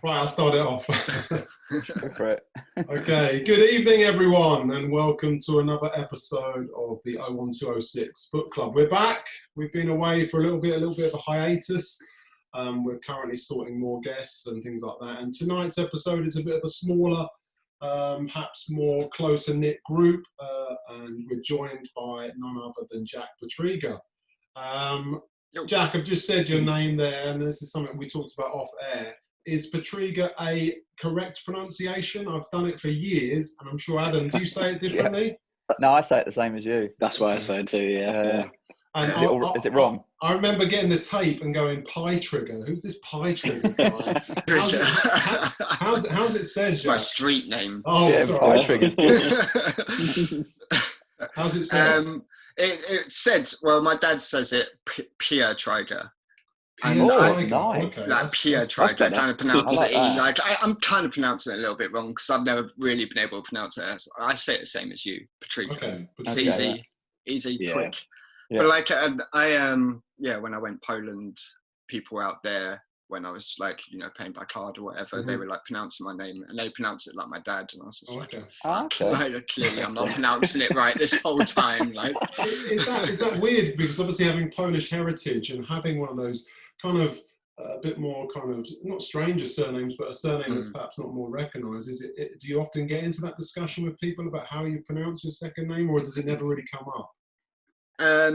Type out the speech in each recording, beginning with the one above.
Right, I'll start it off. Go for it. Okay, good evening, everyone, and welcome to another episode of the 01206 Book Club. We're back. We've been away for a little bit of a hiatus. We're currently sorting more guests and things like that. And tonight's episode is a bit of a smaller, perhaps more closer-knit group, and we're joined by none other than Jack Pietryga. Jack, I've just said your name there, and this is something we talked about off air. Is Pietryga a correct pronunciation? I've done it for years, and I'm sure, Adam, do you say it differently? No, I say it the same as you. That's why I say it too, yeah. And is it wrong? I remember getting the tape and going, Pietryga. Who's this Pietryga guy? how's it said, It's Jack? my street name. Oh, yeah, sorry. Pietryga's good. How's it said? It said, well, my dad says it Pietryga. And nice. Like Pietryga, kind of pronounce I like it. I'm kind of pronouncing it a little bit wrong because I've never really been able to pronounce it. I say it the same as you, Pietryga. Okay. It's Okay, easy, Yeah. quick. Yeah. But like, when I went Poland, people out there, when I was like, paying by card or whatever, they were like pronouncing my name, and they pronounce it like my dad, and I was just Okay. fuck, Okay. like, clearly I'm not pronouncing it right this whole time. Like, Is that weird? Because obviously having Polish heritage and having one of those kind of a bit more kind of not stranger surnames, but a surname that's perhaps not more recognised. Do you often get into that discussion with people about how you pronounce your second name, or does it never really come up? A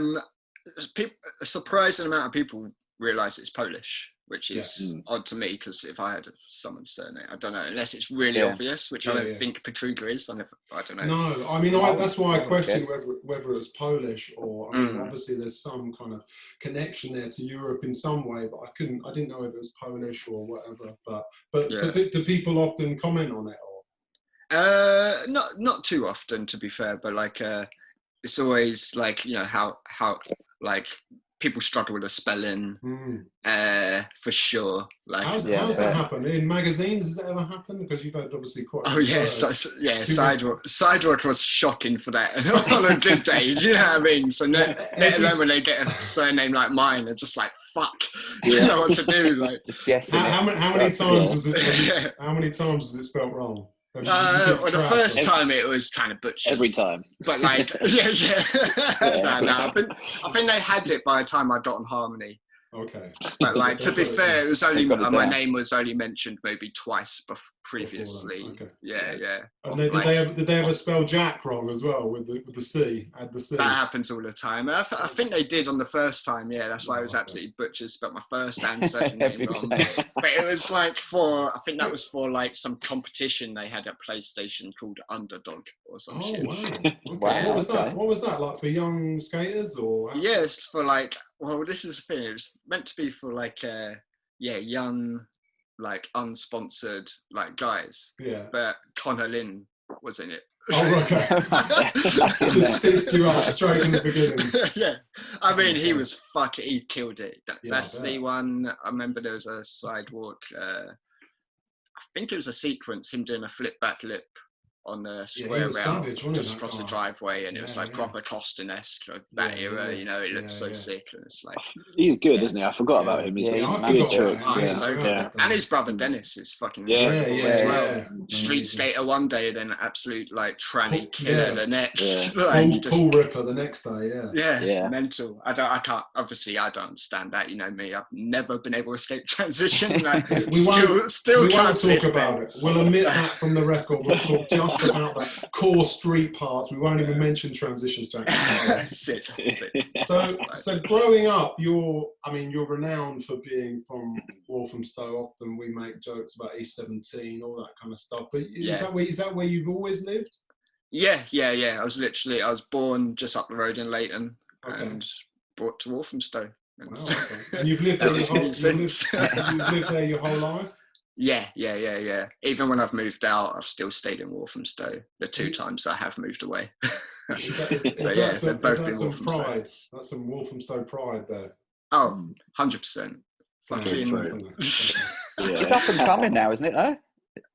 surprising amount of people realise it's Polish, which is odd to me, because if I had someone's surname, I don't know, unless it's really obvious, which I don't think Pietryga is. I don't know. No, I mean, that's why I question whether it's Polish or, I mean, obviously there's some kind of connection there to Europe in some way, but I didn't know if it was Polish or whatever. But do people often comment on it? Or? Not too often, to be fair, but like, it's always like, how like people struggle with the spelling, for sure. Like, how's that happened in magazines? Has that ever happened? Because you've had obviously quite. Oh yeah, Sidewalk was shocking for that on a good day. Do you know what I mean? So let alone when they get a surname like mine, they're just like, fuck, you know what to do. Like, just guessing. How many times was it? How many times was it spelt wrong? Well, the first time it was kind of butchered. Every time. But like, I think they had it by the time I got on Harmony. Okay. But like, to be fair, it was only my name was only mentioned maybe twice previously. Okay. Yeah. And did they ever spell Jack wrong as well with the C? Add the C. That happens all the time. I think they did on the first time. Yeah, that's why it was absolutely butchered. Spelled my first and second name wrong. But it was like I think that was for like some competition they had at PlayStation called Underdog or some shit. Wow. Okay. Wow, What was that like for young skaters or? Yes, for like. Well, this is the thing. It was meant to be for like, young, like unsponsored like guys. Yeah. But Connor Lynn was in it. Oh, okay. Just stitched you up straight in the beginning. Yeah. I mean, he was fucking. He killed it. That's the one. I remember there was a sidewalk. I think it was a sequence. Him doing a flip back lip on the square rail just across the driveway, and it was like proper Costin-esque of that era. It looks so sick, and it's like he's good, isn't he? I forgot about him. He's good. And his brother Dennis is fucking as well. Street skater one day, then absolute like tranny killer the next. Pool ripper the next day. Yeah, mental. I can't. Obviously, I don't understand that. You know me. I've never been able to escape transition. Like, we won't talk about it. We'll omit that from the record. We'll talk just about that core street parts. We won't even mention transitions, Jack. Sick. So growing up, you're renowned for being from Walthamstow. Often we make jokes about E17, all that kind of stuff. But is that where you've always lived? Yeah. I was born just up the road in Leighton and brought to Walthamstow. Wow, okay. And you've lived there your whole life? Yeah. Even when I've moved out, I've still stayed in Walthamstow. The two times I have moved away. They've both been Walthamstow. Pride. That's some Walthamstow pride there. Oh, 100%. Fucking. It's up and coming now, isn't it? Though.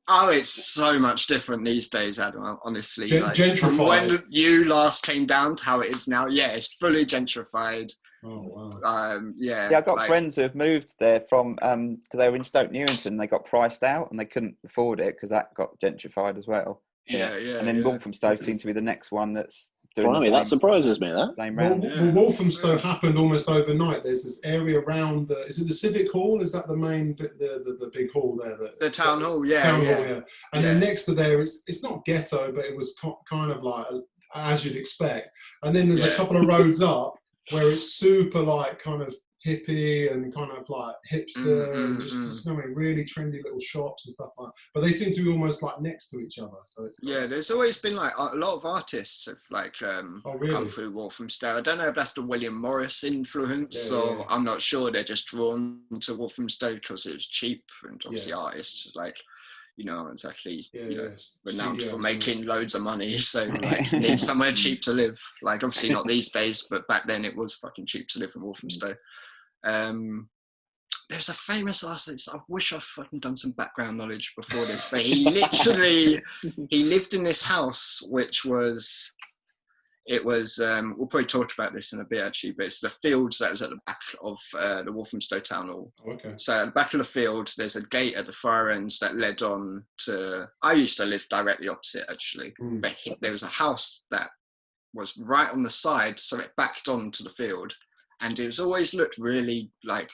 Oh, it's so much different these days, Adam. Honestly, gentrified. From when you last came down to how it is now, it's fully gentrified. Oh wow. Yeah. Yeah, I've got friends who have moved there from because they were in Stoke Newington. They got priced out and they couldn't afford it because that got gentrified as well. Yeah. And then Walthamstow seems to be the next one that's doing Well, I mean, that surprises me. That. Well, Walthamstow happened almost overnight. There's this area around is it the Civic Hall? Is that the main the big hall there? The town hall, yeah. Town hall, yeah. And then next to there, it's not ghetto, but it was kind of like as you'd expect. And then there's a couple of roads up where it's super like kind of hippie and kind of like hipster and just you know, really trendy little shops and stuff like that. But they seem to be almost like next to each other. So it's there's always been like a lot of artists have like come through Walthamstow. I don't know if that's the William Morris influence or I'm not sure. They're just drawn to Walthamstow because it was cheap and obviously artists like, you know, it's actually renowned for making loads of money. So like you need somewhere cheap to live. Like obviously not these days, but back then it was fucking cheap to live in Walthamstow. There's a famous artist. I wish I'd fucking done some background knowledge before this, but he lived in this house, which was, we'll probably talk about this in a bit actually, but it's the fields that was at the back of the Walthamstow Town Hall. Okay. So at the back of the field, there's a gate at the far ends that led on to, I used to live directly opposite actually, but there was a house that was right on the side, so it backed onto the field. And it was always looked really like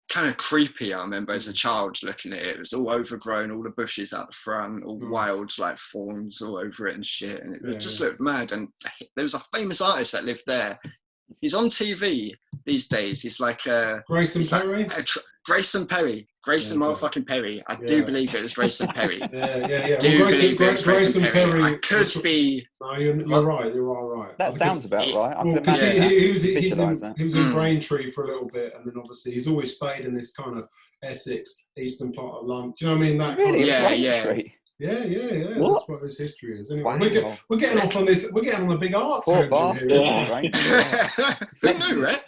kind of creepy. I remember as a child looking at it. It was all overgrown, all the bushes out the front, all wild like thorns all over it and shit. And it just looked mad. And there was a famous artist that lived there. He's on TV these days. He's like Grayson Perry. Grayson Perry. Grayson motherfucking Perry. I do believe it was Grayson Perry. Yeah. Do believe it was Grayson Perry. I could be. No, you're right. You are right. That sounds about right. I Well, can because imagine he was in Braintree for a little bit, and then obviously he's always stayed in this kind of Essex, eastern part of London. Do you know what I mean? That really? kind of, Braintree? Yeah. What? That's what his history is. Anyway, Wow. we're getting off on this. We're getting on a big art Poor tangent here. bastard. No, right?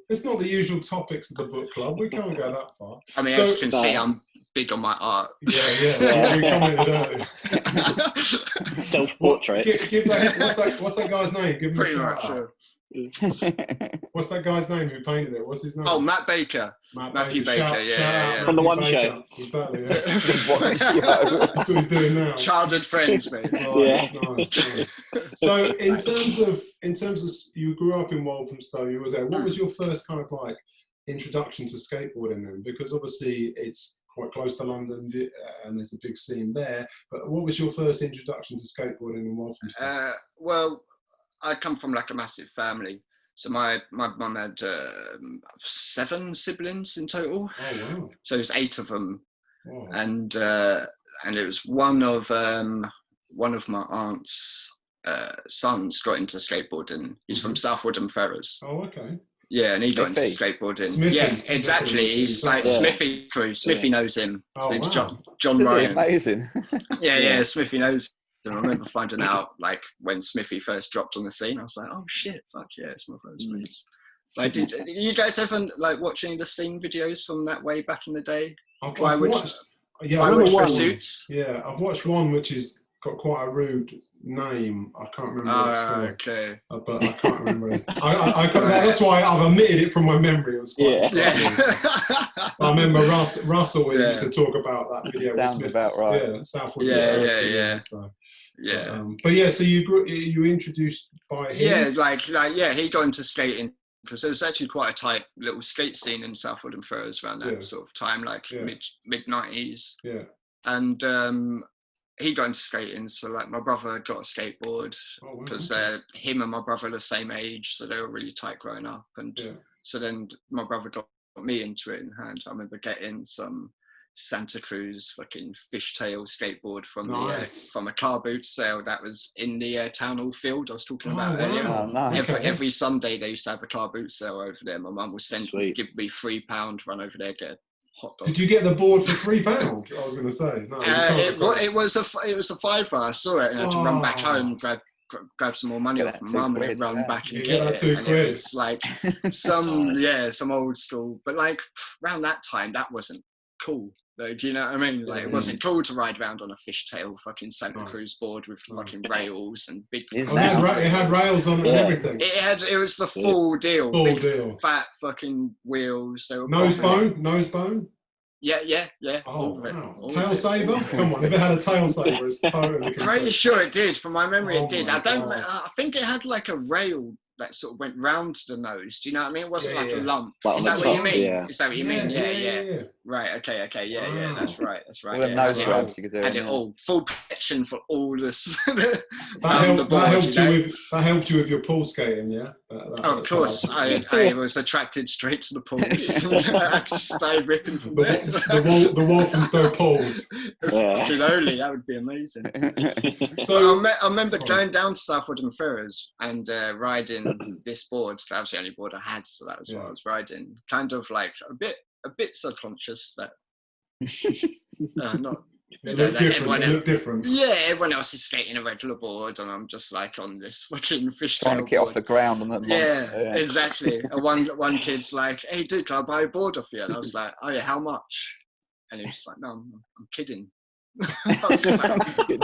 It's not the usual topics of the book club. We can't go that far. I mean, as you can see, I'm big on my art. Yeah. We commented earlier. Self-portrait. Give that. What's that guy's name? Give him Pretty a shout much. out. What's that guy's name who painted it? What's his name? Oh, Matt Baker. Matthew Baker. Shout Yeah. out From the Matthew One Baker. Show. Exactly. That's what he's doing now. Childhood friends, mate. Nice. So in terms of you grew up in Walthamstow, you was there. What was your first kind of like introduction to skateboarding then? Because obviously it's quite close to London and there's a big scene there. But what was your first introduction to skateboarding in Walthamstow? Well, I come from like a massive family. So my mum had 7 siblings in total. Oh wow! So there's 8 of them, Wow. and it was one of my aunt's sons got into skateboarding. He's from South Woodham Ferrers. Oh okay. Yeah, and he got into Smithy. skateboarding. Smithy. Yeah, exactly. He's like Smithy crew. Smithy knows him. His name's John Ryan. Amazing. Yeah, Smithy knows. And I remember finding out like when Smithy first dropped on the scene, I was like, "Oh shit, fuck yeah, it's my first mates." Like, did you guys ever like watch any of the scene videos from that way back in the day? I've watched Suits. Yeah, I've watched one which has got quite a rude name. I can't remember what it's called. Okay. But I can't remember it. That's why I've omitted it from my memory. It was quite I remember Russ always used to talk about that video. Sounds about right. Yeah, Southwood. But yeah, so you were introduced by him. Yeah, he got into skating because there was actually quite a tight little skate scene in Southwood and Ferrers around that sort of time, like mid 90s. Yeah. And he got into skating, so like my brother got a skateboard because him and my brother are the same age, so they were really tight growing up. And so then my brother got me into it in hand. I remember getting some Santa Cruz fucking fishtail skateboard from from a car boot sale that was in the Town Hall field I was talking about earlier. Oh, nice. Every Sunday they used to have a car boot sale over there. My mum would give me £3, run over there, get a hot dog. Did you get the board for £3? I was going to say. No, it was a £5. I saw it and I had to run back home, grab some more money off my mum and run back and get it. And it was like some old school, but like around that time that wasn't cool. Like, do you know what I mean? Like, it wasn't cool to ride around on a fishtail fucking Santa Cruz board with fucking rails and big. It had rails on it and everything. It was the full deal. Full big, deal. Fat fucking wheels. They were nose bone. Yeah. Oh, All of it. wow. Tail saver? Come on, if it had a tail saver, it's totally. Pretty sure it did. From my memory, it did. God. I think it had like a rail that sort of went round the nose. Do you know what I mean? It wasn't like a lump. Like Is that what you mean? Yeah. Is that what you mean? Yeah. Right. Okay. Yeah. That's right. All the nose grabs you could do. Had it all. Full protection for all this. That helped you with your pool skating, yeah? Of course. I was attracted straight to the pools. I just started ripping from there. The Walthamstow pools. Fucking only, that would be amazing. So I remember going down to Southwood Ferrers and riding this board. That was the only board I had, so that was what I was riding. Kind of like a bit subconscious that not. It looked different. Yeah, everyone else is skating a regular board, and I'm just like on this fucking fish trying to get off the ground on that. Yeah, exactly. And one kid's like, "Hey, dude, can I buy a board off you?" And I was like, "Oh yeah, how much?" And he was like, "No, I'm kidding."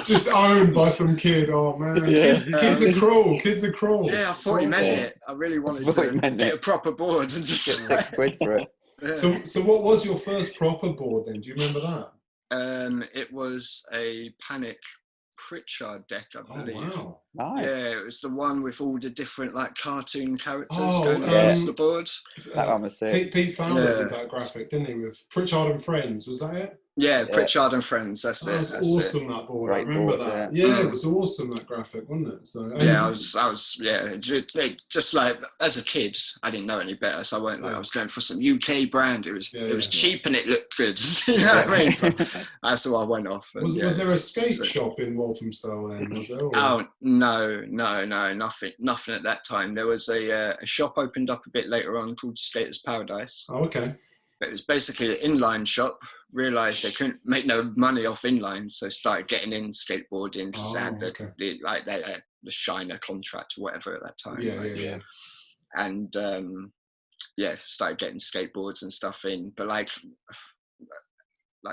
Just owned by some kid. Oh man, kids are cruel. Kids are cruel. Yeah, I thought he meant it. I really wanted to get a proper board and just get £6 for it. Yeah. So what was your first proper board then? Do you remember that? It was a Panic Pritchard deck, I believe. Oh, wow. Nice. Yeah, it was the one with all the different like cartoon characters going across the board. That one was sick. Pete Fowler did that graphic, didn't he? With Pritchard and Friends, was that it? Yeah, Pritchard and Friends. That's that it. That was awesome. That board. Great I remember board, that. Yeah, it was awesome. That graphic, wasn't it? So I was just like as a kid, I didn't know any better, so I went like I was going for some UK brand. It was cheap and it looked good. You know what I mean? So that's why I went off. And, was there a skate shop in Walthamstow then? Was there? Oh no, nothing at that time. There was a shop opened up a bit later on called Skaters Paradise. Oh, okay. It was basically an inline shop. Realised they couldn't make no money off inlines, so started getting in skateboarding because they had they had the Shiner contract or whatever at that time. Yeah. And started getting skateboards and stuff in, but like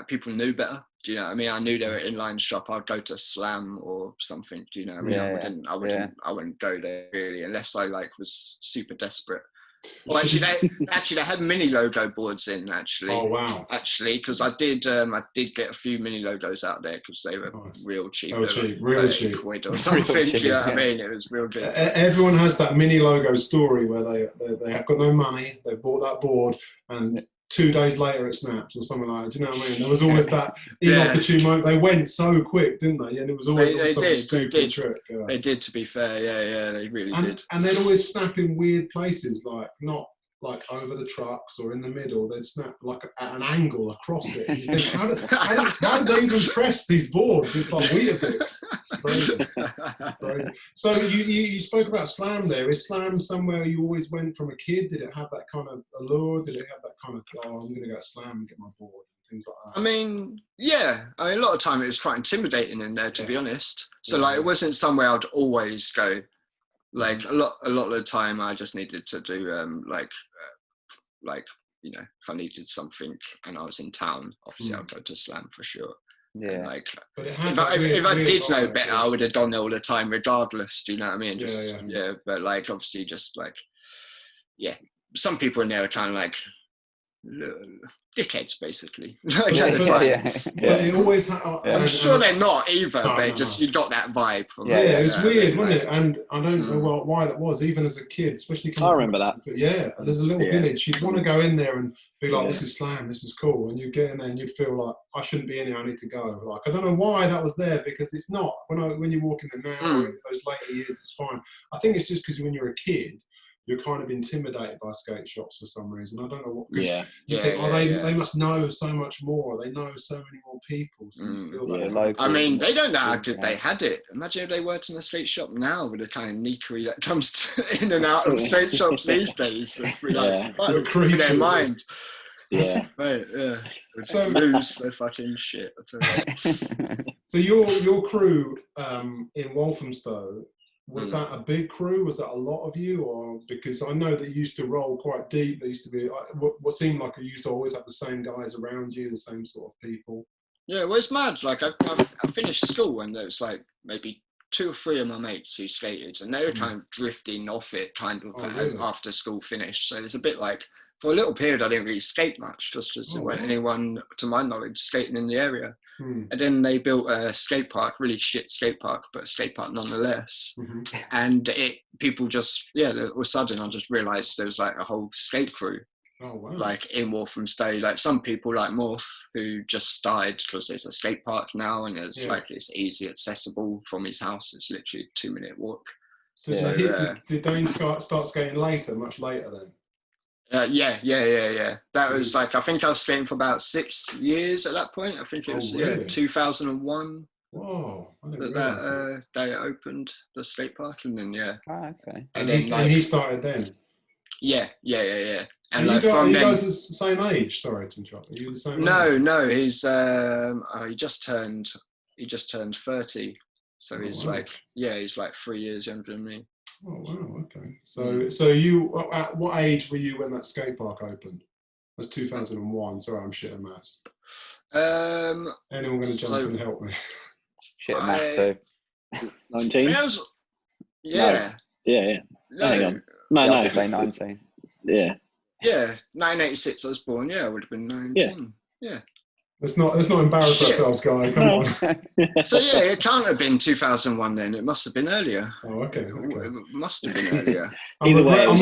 people knew better. Do you know what I mean? I knew they were inline shop. I'd go to Slam or something. Do you know what I mean? I wouldn't go there really unless I was super desperate. Well, actually, they had mini logo boards in. Actually, oh wow! Actually, because I did get a few mini logos out there because they were real cheap. Real cheap, quid or something. You know what I mean? It was real good. Everyone has that mini logo story where they have got no money. They bought that board and 2 days later it snaps or something like that. Do you know what I mean? There was always that inopportune moment. They went so quick, didn't they? And it was always some stupid trick. Yeah. They did, to be fair. Yeah, they really did. And they'd always snap in weird places, like not like over the trucks or in the middle. They'd snap like at an angle across it. And you think, how did they even press these boards? It's like Weetabix. It's crazy. So you spoke about Slam there. Is Slam somewhere you always went from a kid? Did it have that kind of allure? Did it have that kind of, I'm going to go to Slam and get my board? Things like that. I mean, a lot of time it was quite intimidating in there, to be honest. So it wasn't somewhere I'd always go. Like a lot of the time, I just needed to do if I needed something and I was in town, obviously I'd go to Slam for sure. Yeah. And if I did know better, I would have done it all the time, regardless. Do you know what I mean? Just but obviously, just some people in there are kind of dickheads, basically. At the time. But it always I'm sure they're not either. You got that vibe from it was weird, wasn't it? And I don't know why that was, even as a kid, especially. I remember that. Yeah, there's a little village. You'd want to go in there and be like, "This is Slam. This is cool," and you get in there and you'd feel like, "I shouldn't be in here. I need to go." Like I don't know why that was there, because it's not. When you walk in there now, in those later years, it's fine. I think it's just because when you're a kid, you're kind of intimidated by skate shops for some reason. I don't know what. You think, they must know so much more. They know so many more people. So you feel that. I mean, they don't know how good they had it. Imagine if they worked in a skate shop now with the kind of neakery that comes in and out of skate shops these days. In their mind. Yeah. Right, yeah. So lose their fucking shit. So your crew in Walthamstow, Was that a big crew? Was that a lot of you? Or because I know that you used to roll quite deep. There used to be what seemed like you used to always have the same guys around you, the same sort of people. Yeah, well, it's mad. Like I finished school and there was like maybe 2 or 3 of my mates who skated, and they were kind of drifting off it, kind of really? after school finished. So there's a bit like for a little period I didn't really skate much, just because there weren't anyone to my knowledge skating in the area. And then they built a skate park, really shit skate park, but a skate park nonetheless. And people just, all of a sudden I just realised there was like a whole skate crew. Oh, wow. Like in Walthamstow, like some people like Morph who just started because there's a skate park now and it's like it's easy accessible from his house. It's literally a 2-minute walk. So did Dane start skating later, much later then? Yeah. That was like, I think I was skating for about 6 years at that point. I think it was 2001. Whoa! I didn't that realise that. day it opened the skate park, and then Oh, okay. And he started then. Yeah. And like are from you then, guys the same age? Sorry to interrupt. Are you the same age? No. He's he just turned 30, so he's like he's like 3 years younger than me. Oh wow! Okay. So you at what age were you when that skate park opened? It was 2001. Sorry, I'm shit at maths. Anyone going to jump and help me? Shit at maths too. 19. Yeah. No. Hang on. I was No. going to say 19. Yeah. 1986 I was born. Yeah, I would have been 19. Yeah. Let's not embarrass ourselves, guys. Come on. So it can't have been 2001 then. It must have been earlier. Oh, okay. It must have been earlier. I'm regretting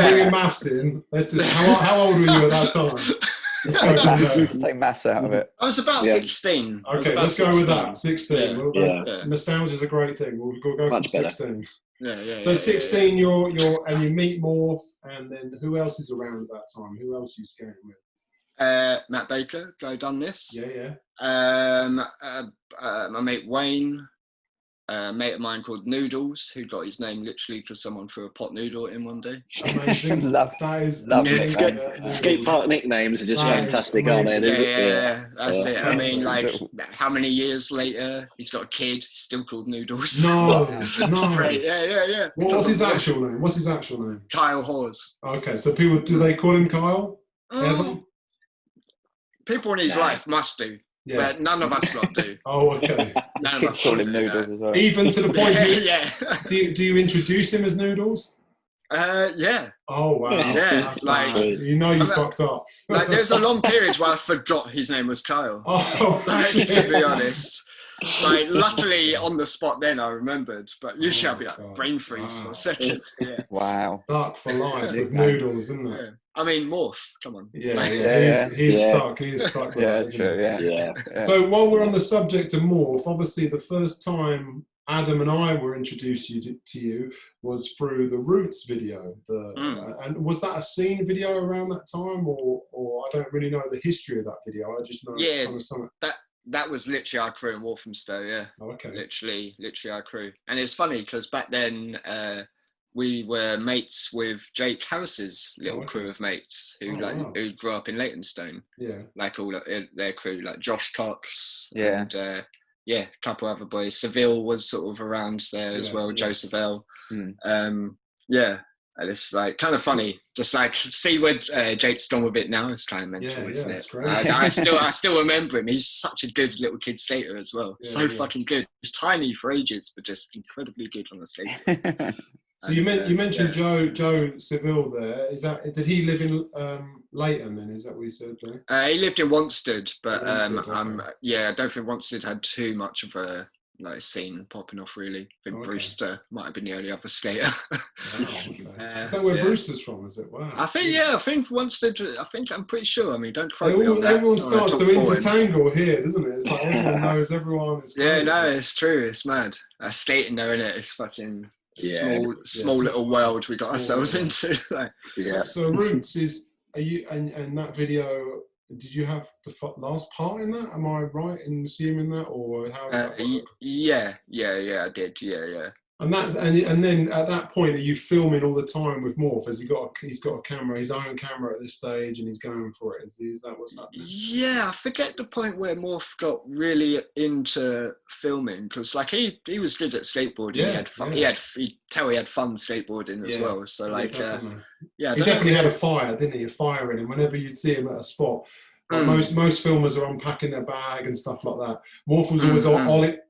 bringing maths in. Let's just. How old were you at that time? Take maths out of it. I was about 16. Okay, let's go with that. 16. Yeah. Nostalgia is a great thing. We'll go Much from better. 16. Yeah. So 16, you're and you meet Morph, and then who else is around at that time? Who else are you skating with? Matt Baker, guy done this. Yeah. My mate Wayne, a mate of mine called Noodles, who got his name literally because someone threw a pot noodle at him one day. Amazing. Love Skate park nicknames are just fantastic, aren't they? Yeah, that's it. I mean, like, how many years later, he's got a kid, he's still called Noodles. No. Great. Yeah. What's his actual name? Kyle Hawes. Okay, so people, do they call him Kyle? Ever? People in his life must do. Yeah. But none of us lot do. Oh, okay. None of Kids us call lot him do Noodles that. as well. Even to the point. Yeah. Do you introduce him as Noodles? Yeah. Oh wow. Yeah, That's like bad. You fucked up. Like there's a long period where I forgot his name was Kyle. Oh, like, to be honest. Like luckily on the spot then I remembered, but usually I'd be like brain freeze for a second. Yeah. Wow. Stuck for life with Noodles, isn't it? Yeah. I mean Morph, come on. Yeah. He's stuck. He's stuck with that, isn't true. he? Yeah. So while we're on the subject of Morph, obviously the first time Adam and I were introduced to you was through the Roots video. And was that a scene video around that time, or I don't really know the history of that video. I just know it's kind of something. That was literally our crew in Walthamstow, yeah. Oh, okay. Literally our crew. And it's funny because back then we were mates with Jake Harris's little crew of mates who who grew up in Leytonstone. Yeah. Like all their crew, like Josh Cox. Yeah. And a couple other boys. Seville was sort of around there as well, Joe Seville. And it's like kind of funny, just like see where Jake's done with it now. It's kind of mental, isn't it? Great. I still remember him. He's such a good little kid skater as well. Fucking good. He was tiny for ages, but just incredibly good on the skate. So you mentioned Joe Seville there. Did he live in Leyton then? Is that what you said there? He lived in Wanstead, but I don't think Wanstead had too much of a scene popping off really. I think Brewster might have been the only other skater. Is that where Brewster's from? Is it? Wow. I think Wanstead. I'm pretty sure. I mean, don't quote me on that. Everyone starts to intertangle here, doesn't it? It's like everyone knows everyone. It's true. It's mad. Skating though, innit? It's fucking small little world we got ourselves into. So Roots are you and that video? Did you have the last part in that? Am I right in assuming that, or how? Did that work? Yeah, I did. Yeah. And then at that point, are you filming all the time with Morph? Has he's got a camera, his own camera at this stage, and he's going for it? Is that what's happening? Yeah, I forget the point where Morph got really into filming, because like he was good at skateboarding. Yeah, He had fun. He had fun skateboarding as well. So like, definitely. yeah, He definitely had a fire, didn't he? A fire in him. Whenever you'd see him at a spot, like most filmers are unpacking their bag and stuff like that. Morph was always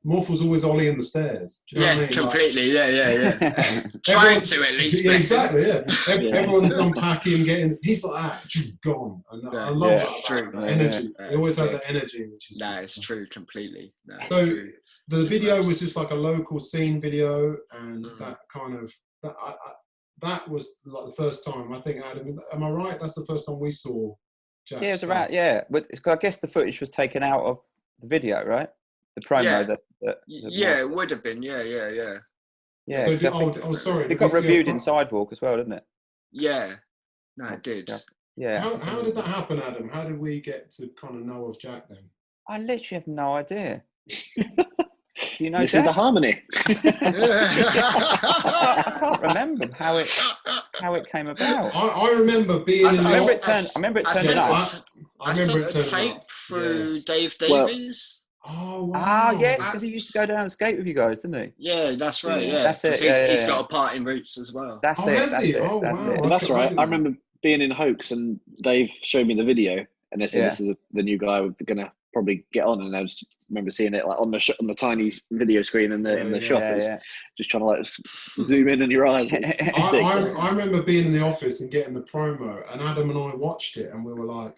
Morph was always ollieing the stairs. Do you know what I mean? Completely. Like, Yeah. Trying to at least. Yeah, exactly. Yeah. Everyone's unpacking, getting. He's like that, gone. And I love that energy. He always had that energy, which is. It's true, completely. So the video was just like a local scene video, and that kind of that was like the first time. I think, Adam, am I right? That's the first time we saw. Jack it's around. Yeah, but I guess the footage was taken out of the video, right? The promo. It would have been. Yeah. Yeah. So sorry. It got reviewed in Sidewalk as well, didn't it? Yeah. No, it did. Yeah. How did that happen, Adam? How did we get to kind of know of Jack then? I literally have no idea. You know, this Jack? is the harmony. I can't remember how it came about. I remember being. I remember it turning up. I sent a tape through Dave Davies. Oh wow! Yes, because he used to go down and skate with you guys, didn't he? Yeah, that's right. Yeah, that's it. He's got a part in Roots as well. That's it. That's right. I remember being in Hoax and Dave showed me the video, and they said this is the new guy we're gonna probably get on, and I remember seeing it like on the tiny video screen in the shop. Just trying to like zoom in your eyes. I remember being in the office and getting the promo, and Adam and I watched it, and we were like,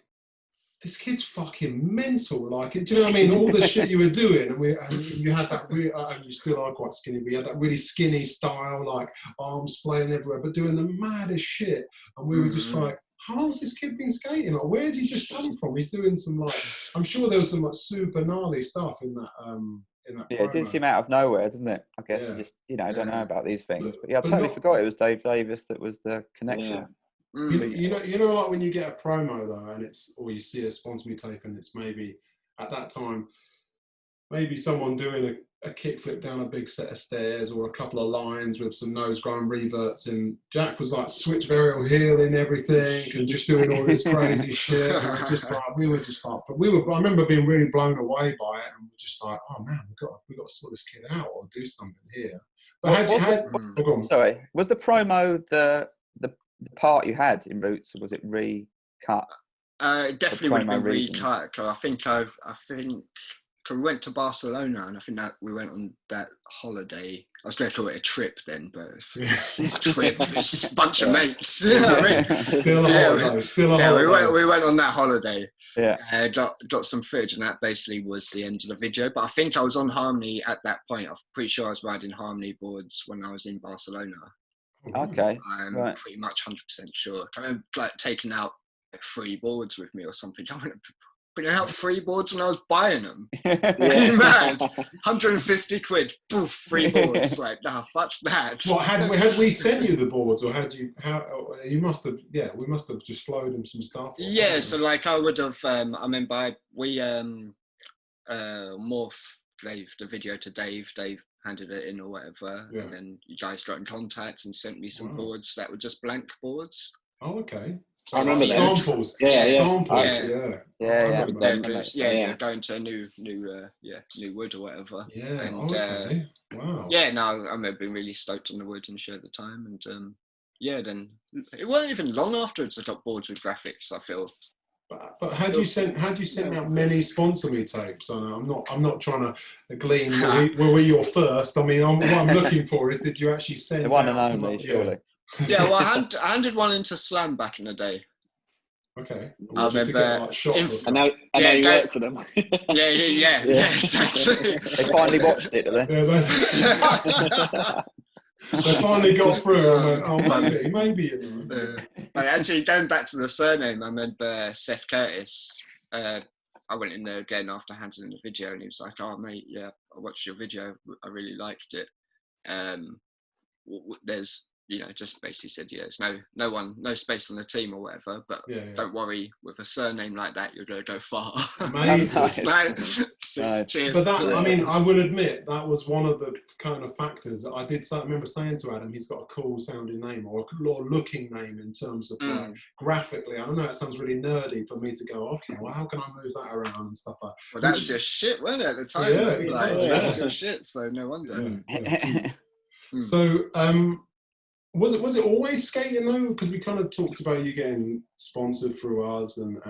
this kid's fucking mental. Like, do you know what I mean? All the shit you were doing, and you had that, and you still are quite skinny, but you had that really skinny style, like arms flying everywhere, but doing the maddest shit. And we were just like, how long's this kid been skating? Like, where's he just come from? He's doing some like, I'm sure there was some like super gnarly stuff in that. Yeah, it did seem out of nowhere, didn't it? I guess you just, I don't know about these things, but I totally forgot it was Dave Davis that was the connection. You know, like when you get a promo though, and or you see a sponsor me tape, and it's maybe at that time, maybe someone doing a kickflip down a big set of stairs, or a couple of lines with some nose grind reverts, and Jack was like switch varial healing everything and just doing all this crazy shit. And we were just like, I remember being really blown away by it, and we're just like, oh man, we got to sort this kid out or do something here. But sorry, was the promo the part you had in Roots, or was it recut? Definitely would have been recut. I think we went to Barcelona, and I think that we went on that holiday. I was going to call it a trip then, but trip. It's just a bunch of mates. You know what I mean? Still a holiday. We went on that holiday. Yeah. Got some footage, and that basically was the end of the video. But I think I was on Harmony at that point. I'm pretty sure I was riding Harmony boards when I was in Barcelona. Okay. I'm pretty much 100% sure. I remember like taking out like 3 boards with me or something. I went putting out 3 boards when I was buying them. Mad. 150 quid. Poof, 3 boards. Like, nah, fuck that. What had we sent you the boards, or you must have? Yeah, we must have just flowed him some stuff. Yeah, so like I would have. I remember we Morph gave the video to Dave. Dave handed it in or whatever, and then you guys got in contact and sent me some boards that were just blank boards. Oh, okay. I remember samples. Samples. Yeah. Going to a new wood or whatever. Yeah. And, okay. Wow. Yeah. No, I remember being really stoked on the wood and shit at the time, and then it wasn't even long afterwards I got boards with graphics. I feel. But had you sent out many sponsor me tapes? I know, I'm not trying to glean. Were we your first? I mean, what I'm looking for is, did you actually send the one and only? Surely. Yeah, well, I handed one into Slam back in the day. Okay. I remember. And now you work for them. Yeah, exactly. They finally watched it, did they? They finally got through and went, maybe. Actually, going back to the surname, I remember Seth Curtis. I went in there again after handing in the video, and he was like, "Oh, mate, yeah, I watched your video. I really liked it. There's just basically said, there's no space on the team or whatever, but don't worry, with a surname like that, you're going to go far. Amazing. Nice. Cheers. But that, I mean, I will admit that was one of the kind of factors that I remember saying to Adam, he's got a cool sounding name or a looking name in terms of like graphically. I know it sounds really nerdy for me to go, okay, well, how can I move that around and stuff like that? Well, that was your shit, wasn't it, at the time? Yeah, exactly. That was your shit, so no wonder. So, was it always skating though? Because we kind of talked about you getting sponsored through us and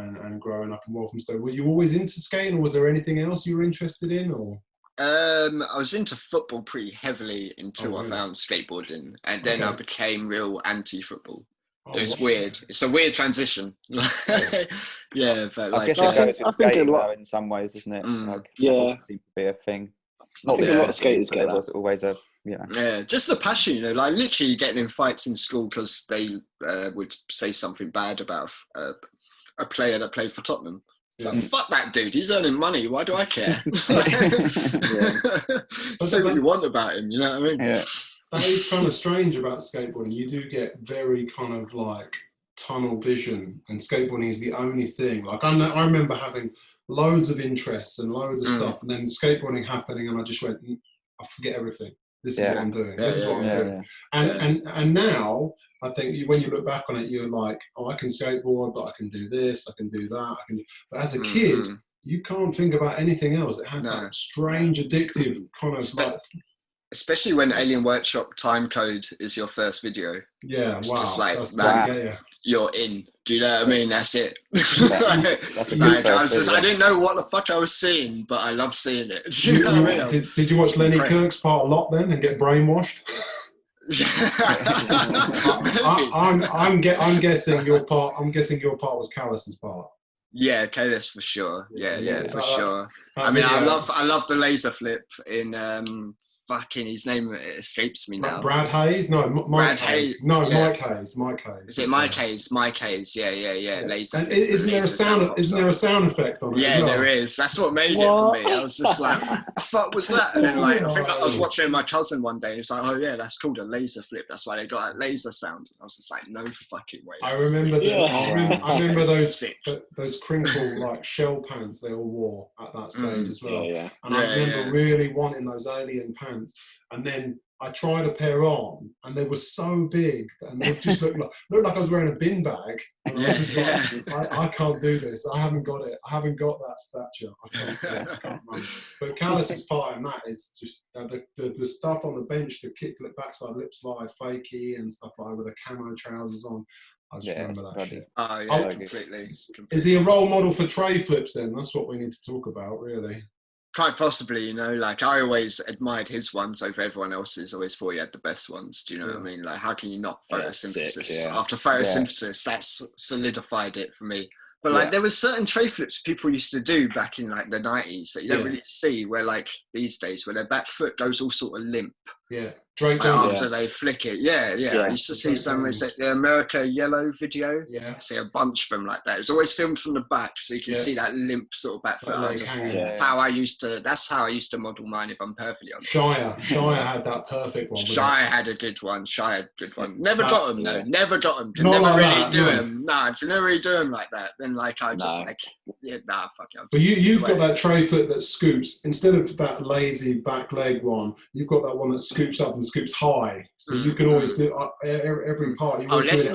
growing up in Walthamstow. Were you always into skating, or was there anything else you were interested in? Or I was into football pretty heavily until I found skateboarding, and then I became real anti-football. It was weird. It's a weird transition. Yeah, but I guess it goes with skating though in some ways, isn't it? Like, seems to be a thing. Not that a lot of skaters get that. It was always a, Yeah, just the passion, like literally getting in fights in school because they would say something bad about a player that played for Tottenham. So fuck that dude, he's earning money, why do I care? Say what you want about him, you know what I mean? Yeah. That is kind of strange about skateboarding. You do get very kind of like tunnel vision, and skateboarding is the only thing. Like I remember having loads of interests and loads of stuff, and then skateboarding happening, and I just went, I forget everything. This is what I'm doing. This is what I'm doing. And now I think when you look back on it, you're like, oh, I can skateboard, but I can do this, I can do that. But as a kid, you can't think about anything else. It has that strange addictive kind of like. Especially when Alien Workshop Timecode is your first video. Yeah, it's wow. just like, man, you're in. Do you know what I mean? That's it. That's a good I didn't know what the fuck I was seeing, but I love seeing it. Do you know what I mean? Did you watch Lenny Kirk's part a lot then and get brainwashed? I'm guessing your part. I'm guessing your part was Callus's part. Yeah, Callis for sure. Yeah, for sure. I mean, I love the laser flip in fucking his name escapes me now. Brad Hayes? No, Mike Hayes. No, Mike Hayes. Mike Hayes. Is it Mike Hayes? Mike Hayes. Yeah. Laser. And isn't there a sound? Isn't there a sound effect on it? Yeah, there is. That's what made it for me. I was just like, "What the fuck was that?" And then like, I think I was watching my cousin one day. He's like, "Oh yeah, that's called a laser flip. That's why they got that laser sound." I was just like, "No fucking way." I remember. I remember those crinkle like shell pants they all wore at that stage as well. Yeah. And I remember really wanting those alien pants. And then I tried a pair on, and they were so big, and they just looked like I was wearing a bin bag. And I was just like, I can't do this. I haven't got it. I haven't got that stature. I can't run. But Callus's part in that is just the stuff on the bench, the kickflip, backside lip slide, fakie, and stuff like that with the camo trousers on. I just remember that shit. Oh yeah, completely. Is he a role model for tray flips then? That's what we need to talk about, really. Quite possibly, like I always admired his ones over everyone else's. Always thought he had the best ones. Do you know what I mean? Like, how can you not photosynthesis? After photosynthesis, that's solidified it for me. But like, there was certain tray flips people used to do back in like the 90s that you don't really see. Where like these days, where their back foot goes all sort of limp. Yeah. After they flick it. Yeah. I used to see some, the America Yellow video. Yeah. I see a bunch of them like that. It was always filmed from the back, so you can see that limp sort of back foot. That's how I used to model mine, if I'm perfectly honest. Shire had that perfect one. Shire had a good one. Never got them though. Never got them. Could never really do them. Nah, if you never really do them like that, then like I just fuck it. But you've got that tray flip that scoops, instead of that lazy back leg one, you've got that one that scoops up and scoops high, so you can always do every part. Let's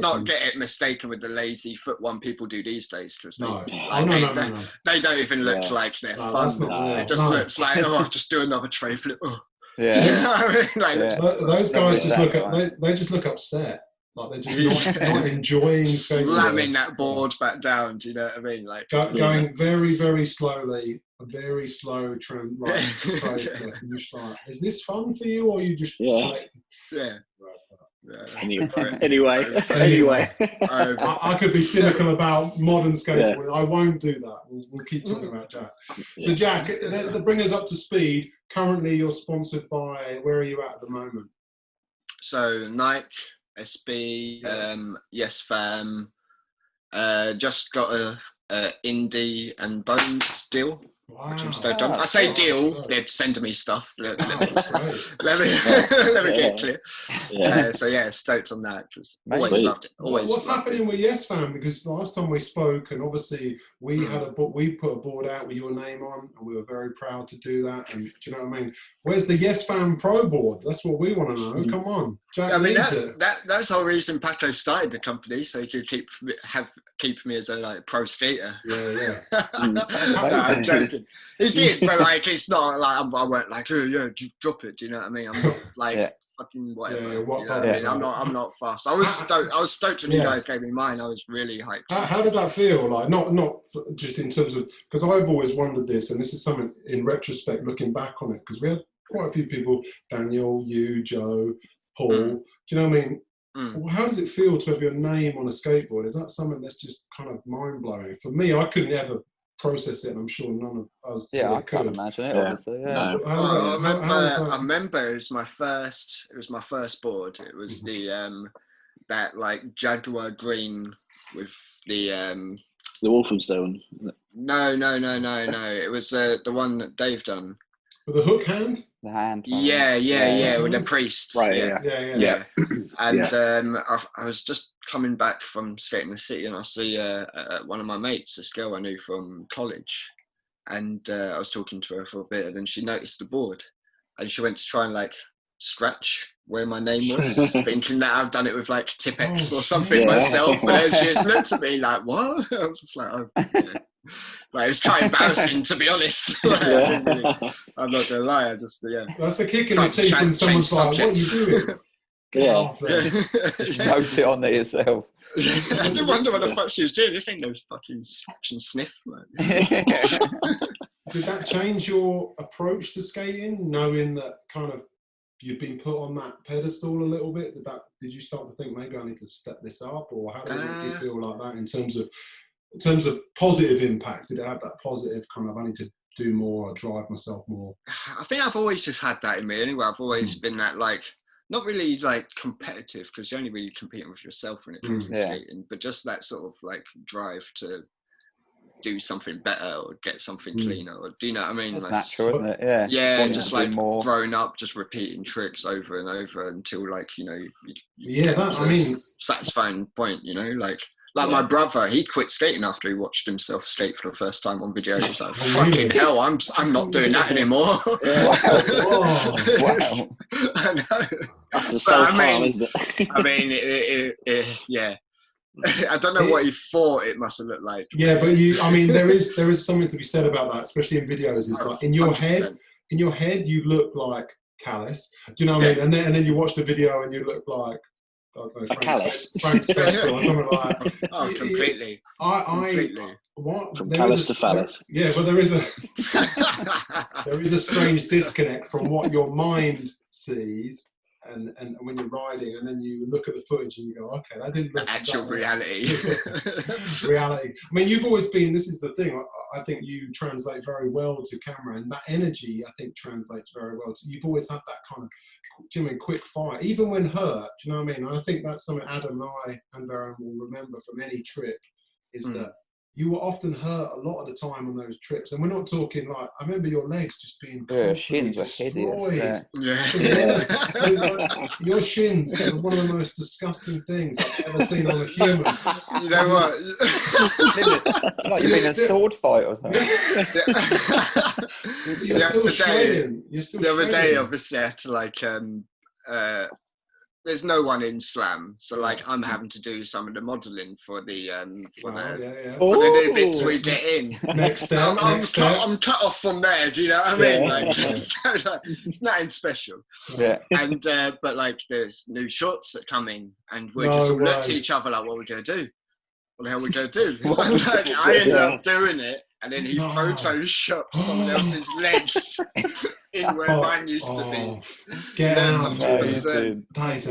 not get it mistaken with the lazy foot one people do these days, because they don't even look like they're fun. It just looks like, I'll just do another tray flip. Yeah. Do you know what I mean? Those guys just look upset. Like they're just not enjoying slamming that board back down. Do you know what I mean? Like going very, very slowly, a very slow trend. Like, is this fun for you, or you just Anyway. I could be cynical about modern skateboarding. I won't do that. We'll keep talking about Jack. So Jack, bring us up to speed. Currently, you're sponsored by. Where are you at the moment? So Nike. SB, Yes Fam, just got a Indie and Bones deal Wow. which I'm stoked on. I say deal, So- they'd send me stuff. Let That's great. me get clear. Yeah. So yeah, stoked on that. Just Amazing. always loved it. Always. What's loved happening it. with Yes Fam? Because last time we spoke, and obviously we Mm. had a book, we put a board out with your name on, and we were very proud to do that. And do you know what I mean? Where's the Yes Fam Pro board? That's what we want to know. Mhm. Come on, Jack I mean, needs it. that's the whole reason Paco started the company, so he could keep me as a like pro skater. Yeah. No, I'm joking. He did, but like it's not like I weren't like, oh yeah, drop it. Do you know what I mean? I'm not like Yeah. fucking whatever. Yeah, you know what I yeah. mean? I'm not fast. I was stoked when you guys gave me mine. I was really hyped. How did that feel? Like not just in terms of, because I've always wondered this, and this is something in retrospect, looking back on it, because we had quite a few people, Daniel, you, Joe, Paul. Do you know what I mean? Well, how does it feel to have your name on a skateboard? Is that something that's just kind of mind blowing? For me, I couldn't ever process it, and I'm sure none of us Yeah, really I can't could. imagine it. Yeah. Obviously, yeah. No. I remember it was my first board. It was the that like Jaguar green with the The Wolfenstone. no. It was the one that Dave done. With the hook hand? The hand. Yeah, with the priest. Right, Yeah. And Yeah. I was just coming back from skating the city, and I see one of my mates, this girl I knew from college, and I was talking to her for a bit, and then she noticed the board, and she went to try and like scratch where my name was, thinking that I've done it with like Tipex or something myself, and then she just looked at me like, "What?" I was just like, "Oh." Yeah. Like, it was quite embarrassing, to be honest. Like, I'm not gonna lie. I just That's the kick in the teeth when someone's like, "What are you doing?" Yeah. Note it on there yourself. I did wonder what the fuck she was doing. This ain't no fucking scratch and sniff. Did that change your approach to skating, knowing that kind of you've been put on that pedestal a little bit? Did you start to think maybe I need to step this up, or how did you feel like that in terms of positive impact? Did it have that positive kind of I need to do more or drive myself more? I think I've always just had that in me anyway. I've always been that like not really like competitive, because you're only really competing with yourself when it comes to skating, but just that sort of like drive to do something better or get something cleaner, or do you know what I mean? That's like, natural, isn't it? Yeah. Yeah, just like growing up, just repeating tricks over and over until like, you know, you get to a satisfying point, you know, like my brother, he quit skating after he watched himself skate for the first time on video. He was like, fucking hell, I'm not doing that anymore. Wow. I know. That's the self-harm, isn't it? I mean, yeah. I don't know what he thought it must have looked like. Yeah, but there is something to be said about that, especially in videos. It's like in your 100%. head, you look like Callus. Do you know what I mean? And then you watch the video and you look like, I don't know, Frank Spencer or something like that. Oh, completely. Completely. From Callus to phallus. Yeah, but there is a strange disconnect from what your mind sees and when you're riding, and then you look at the footage and you go, okay, that didn't look the actual reality. Reality. I mean, you've always been, this is the thing, I think you translate very well to camera, and that energy, I think, translates very well. You've always had that kind of, do you know, quick fire, even when hurt, do you know what I mean? I think that's something Adam and I and Baron will remember from any trip, is that you were often hurt a lot of the time on those trips, and we're not talking like, I remember your legs just being shins were hideous. Your shins are one of the most disgusting things I've ever seen on a human. You know what? Like you've been a sword fight or something. You're still shredding. The other day, obviously, I had to like there's no one in Slam, so like I'm having to do some of the modelling for the new bits we get in. Next step. I'm cut off from there. Do you know what I mean? Like, it's nothing special. Yeah. And but like there's new shorts that come in, and we just look at each other like, what are we gonna do? What the hell are we gonna do? Like, I ended up doing it. And then he photoshopped someone else's legs in where mine used to be. Get out. That is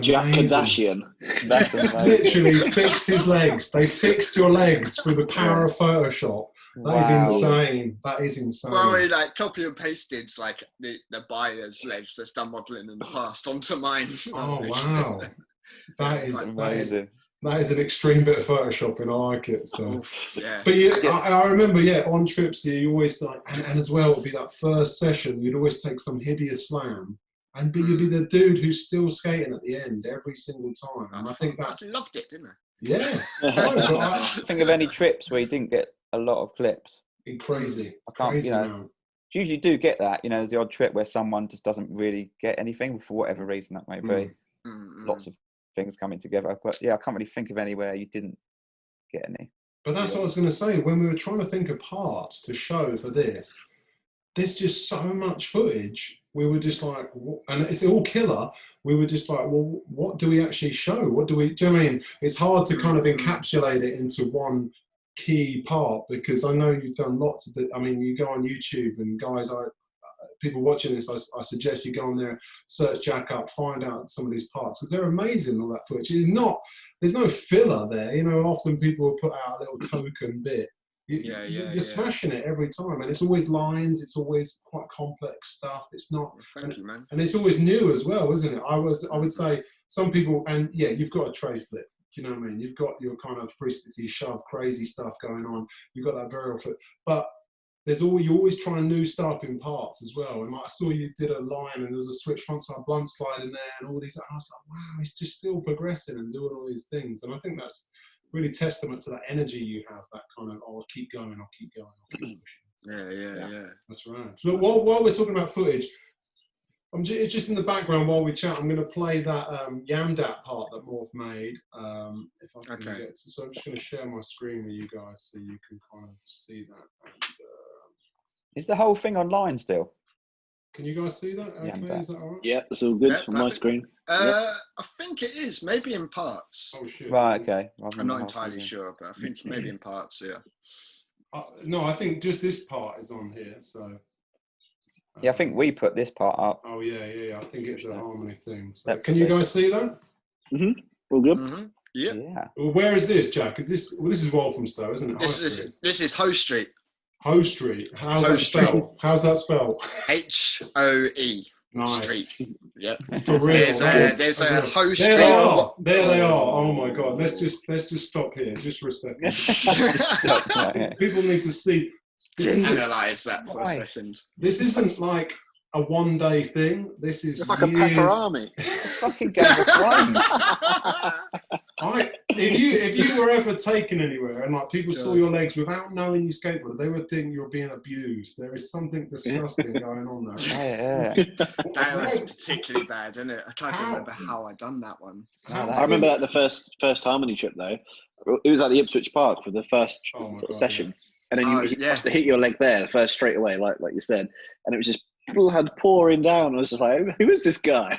Jack amazing. Kardashian. That's amazing. Literally fixed his legs. They fixed your legs through the power of Photoshop. That is insane. That is insane. Well, we like copy and pasted like the buyer's legs that's done modelling in the past onto mine. Oh wow. That is amazing. That is an extreme bit of photoshopping. I like it. So, Oof, yeah. but I remember, on trips, you always like, and as well, it'd be that first session. You'd always take some hideous slam, and you'd be the dude who's still skating at the end every single time. And I think I loved it, didn't I? Yeah. I think of any trips where you didn't get a lot of clips. Crazy. I can't, crazy, you usually do get that. There's the odd trip where someone just doesn't really get anything for whatever reason that may be. Lots of things coming together, but I can't really think of anywhere you didn't get any. But that's what I was going to say. When we were trying to think of parts to show for this, there's just so much footage. We were just like, and it's all killer. We were just like, well, what do we actually show? Do you know what I mean? It's hard to kind of encapsulate it into one key part, because I know you've done lots of you go on YouTube, and guys, people watching this, I suggest you go on there, search Jack up, find out some of these parts, because they're amazing, all that footage. There's no filler there. Often people will put out a little token bit. You're smashing it every time, and it's always lines. It's always quite complex stuff. It's not. Thank you, man. And it's always new as well, isn't it? I would say some people, and you've got a tray flip. Do you know what I mean? You've got your kind of 360 shove, crazy stuff going on. You've got that varial flip, but you always try new stuff in parts as well. And I saw you did a line, and there was a switch frontside blunt slide in there, and all these. And I was like, wow, he's just still progressing and doing all these things. And I think that's really testament to that energy you have, that kind of, I'll keep going, I'll keep pushing. Yeah. That's right. So while we're talking about footage, it's just in the background while we chat, I'm going to play that Yamdat part that Morph made. If I can get to, so I'm just going to share my screen with you guys so you can kind of see that. And, is the whole thing online still? can you guys see that? Okay, is that all right? Yeah, it's all good on my screen. I think it is, maybe in parts. Oh shit. Right, okay. I'm not entirely sure, but I think maybe in parts, yeah. No, I think just this part is on here, so. I think we put this part up. Oh yeah. I think it's a harmony thing. So can you guys see that? All good. Yeah. Well, where is this, Jack? Is this? Well, this is Walthamstow, isn't it? This is Hoe Street. Hoe Street. How's that spelled? HOE. Nice. Street. Yep. For real. There's a Hoe Street. There they are. Oh my God. Let's just stop here, just for a second. People need to see. Analyze that for a second. This isn't like a one-day thing. This is it's like a pepper army. Fucking Game of Thrones. If you were ever taken anywhere and like people saw your legs without knowing you skateboarded, they would think you're being abused. There is something disgusting going on there. That was particularly bad, isn't it? I can't remember how I done that one. I remember that the first harmony trip though. It was at the Ipswich Park for the first session. And then you must have hit your leg there the first straight away, like you said, and it was just blood pouring down. I was just like, who is this guy?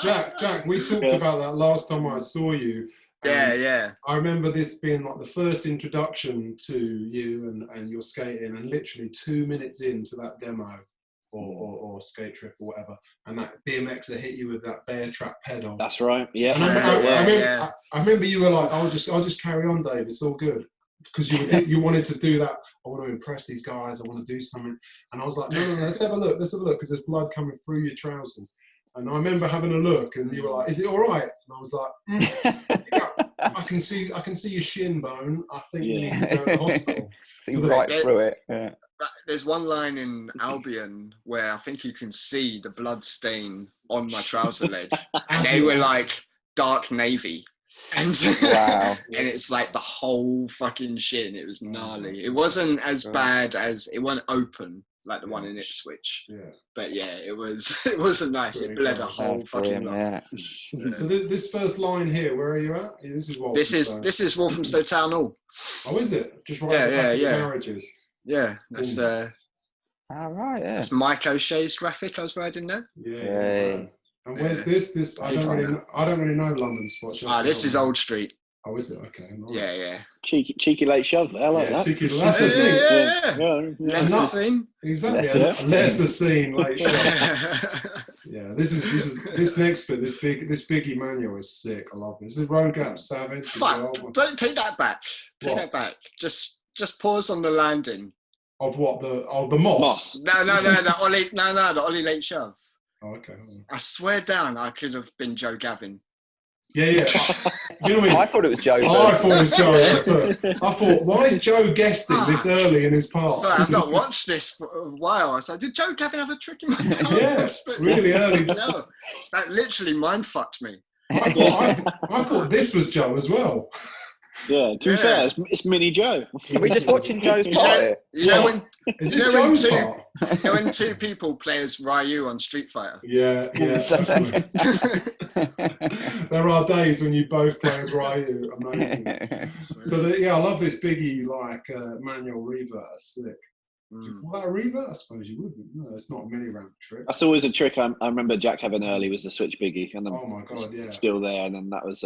Jack, we talked about that last time I saw you. Yeah. I remember this being like the first introduction to you and your skating, and literally 2 minutes into that demo or skate trip or whatever, and that BMXer hit you with that bear trap pedal. That's right. Yeah. I remember you were like, I'll just carry on, Dave. It's all good. Because you wanted to do that. I want to impress these guys. I want to do something. And I was like, no, let's have a look. Because there's blood coming through your trousers. And I remember having a look, and you were like, "Is it all right?" And I was like, I can see your shin bone. I think you need to go to the hospital." See right through it. Yeah. There's one line in Albion where I think you can see the blood stain on my trouser leg, and they were like dark navy. And wow. And it's like the whole fucking shin. It was gnarly. It wasn't as bad as it wasn't open like the one in Ipswich. Yeah. But yeah, it wasn't nice. It bled a whole fucking lot. Yeah. So this first line here, where are you at? This is Walthamstow. This is Walthamstow Town Hall. Oh, is it? Just right at the back of the garages. Yeah. That's all right. Yeah. That's Mike O'Shea's graphic I was riding there. Yeah. And where's this? I don't really know London spots. This is Old Street. Oh, is it? Okay. Nice. Yeah. Cheeky late shove. I like that. Cheeky. That's the thing. Yeah. Lesser scene. Exactly. Lesser scene late shove. Yeah. This next bit. This big Emmanuel is sick. I love this. This is Road Gap Savage. Fuck! Don't take that back. Take that back. Just pause on the landing. Of what? The moss? No. The Ollie late shove. Oh, okay. I swear down, I could have been Joe Gavin. Yeah. Do you know what I mean? I thought it was Joe first. I thought it was Joe first. I thought, why is Joe guesting this early in his part? So I've not watched this for a while. I was like, did Joe have another trick in my part? Yeah, really early. No, that literally mind fucked me. I thought this was Joe as well. Yeah, to be fair, it's Mini Joe. Are we just watching Joe's part? You know when Is this Joe's part? you know when two people play as Ryu on Street Fighter? Yeah, definitely. There are days when you both play as Ryu. Amazing. So I love this Biggie manual revert. Sick. Would you call that a revert? I suppose you wouldn't. No, it's not a mini ramp trick. That's always a trick I remember Jack having early was the switch Biggie, and then oh my god, yeah, still there, and then that was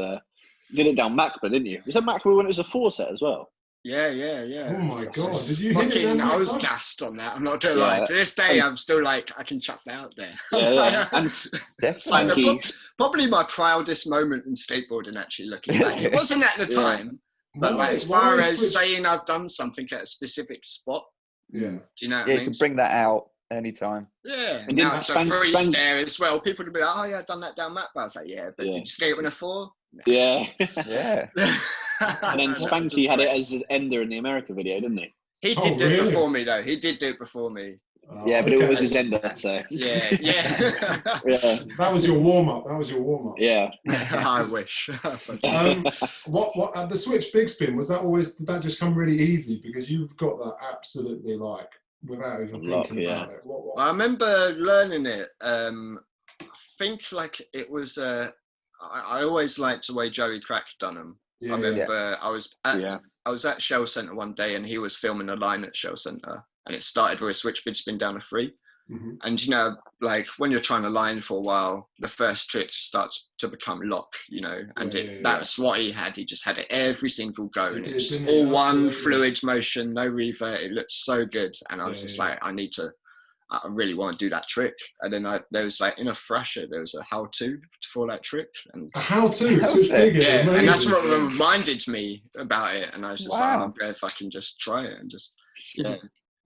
did it down Macba, didn't you? Was that Macba when it was a 4 set as well? Yeah. Oh my god, did you hit it? I was gassed on that. I'm not gonna lie. To this day, I'm still like, I can chuck that out there. Yeah. And Definitely. Probably my proudest moment in skateboarding. Actually, looking back, it wasn't at the time, but like as far as saying I've done something at a specific spot. Yeah. Do you know what I you mean? can bring that out anytime. Yeah. And now it's a free stare as well. People would be like, oh yeah, I've done that down Macba. I was like, yeah, but did you skate in a 4? No. Yeah. Yeah. And then Spanky had it as his ender in the America video, didn't he? He did do it before me though. He did do it before me. Yeah, but it was his ender, so. Yeah. That was your warm up. Yeah. I wish. What the switch big spin was that always? Did that just come really easy because you've got that absolutely without even thinking about it? What? I remember learning it. I think like it was. I always liked the way Joey Crack done them. I remember I was at Shell Centre one day and he was filming a line at Shell Centre and it started with a switch big spin down a 3. Mm-hmm. And you know, like when you're trying to line for a while, the first trick starts to become lock, you know, and that's what he had. He just had it every single go, and it's all one fluid motion, no revert. It looked so good, and I was just like, I really want to do that trick. And then there was like in a Thrasher, there was a how-to for that trick, and a how-to, switch big, and that's what reminded me about it. And I was just like, I'm going to fucking just try it and just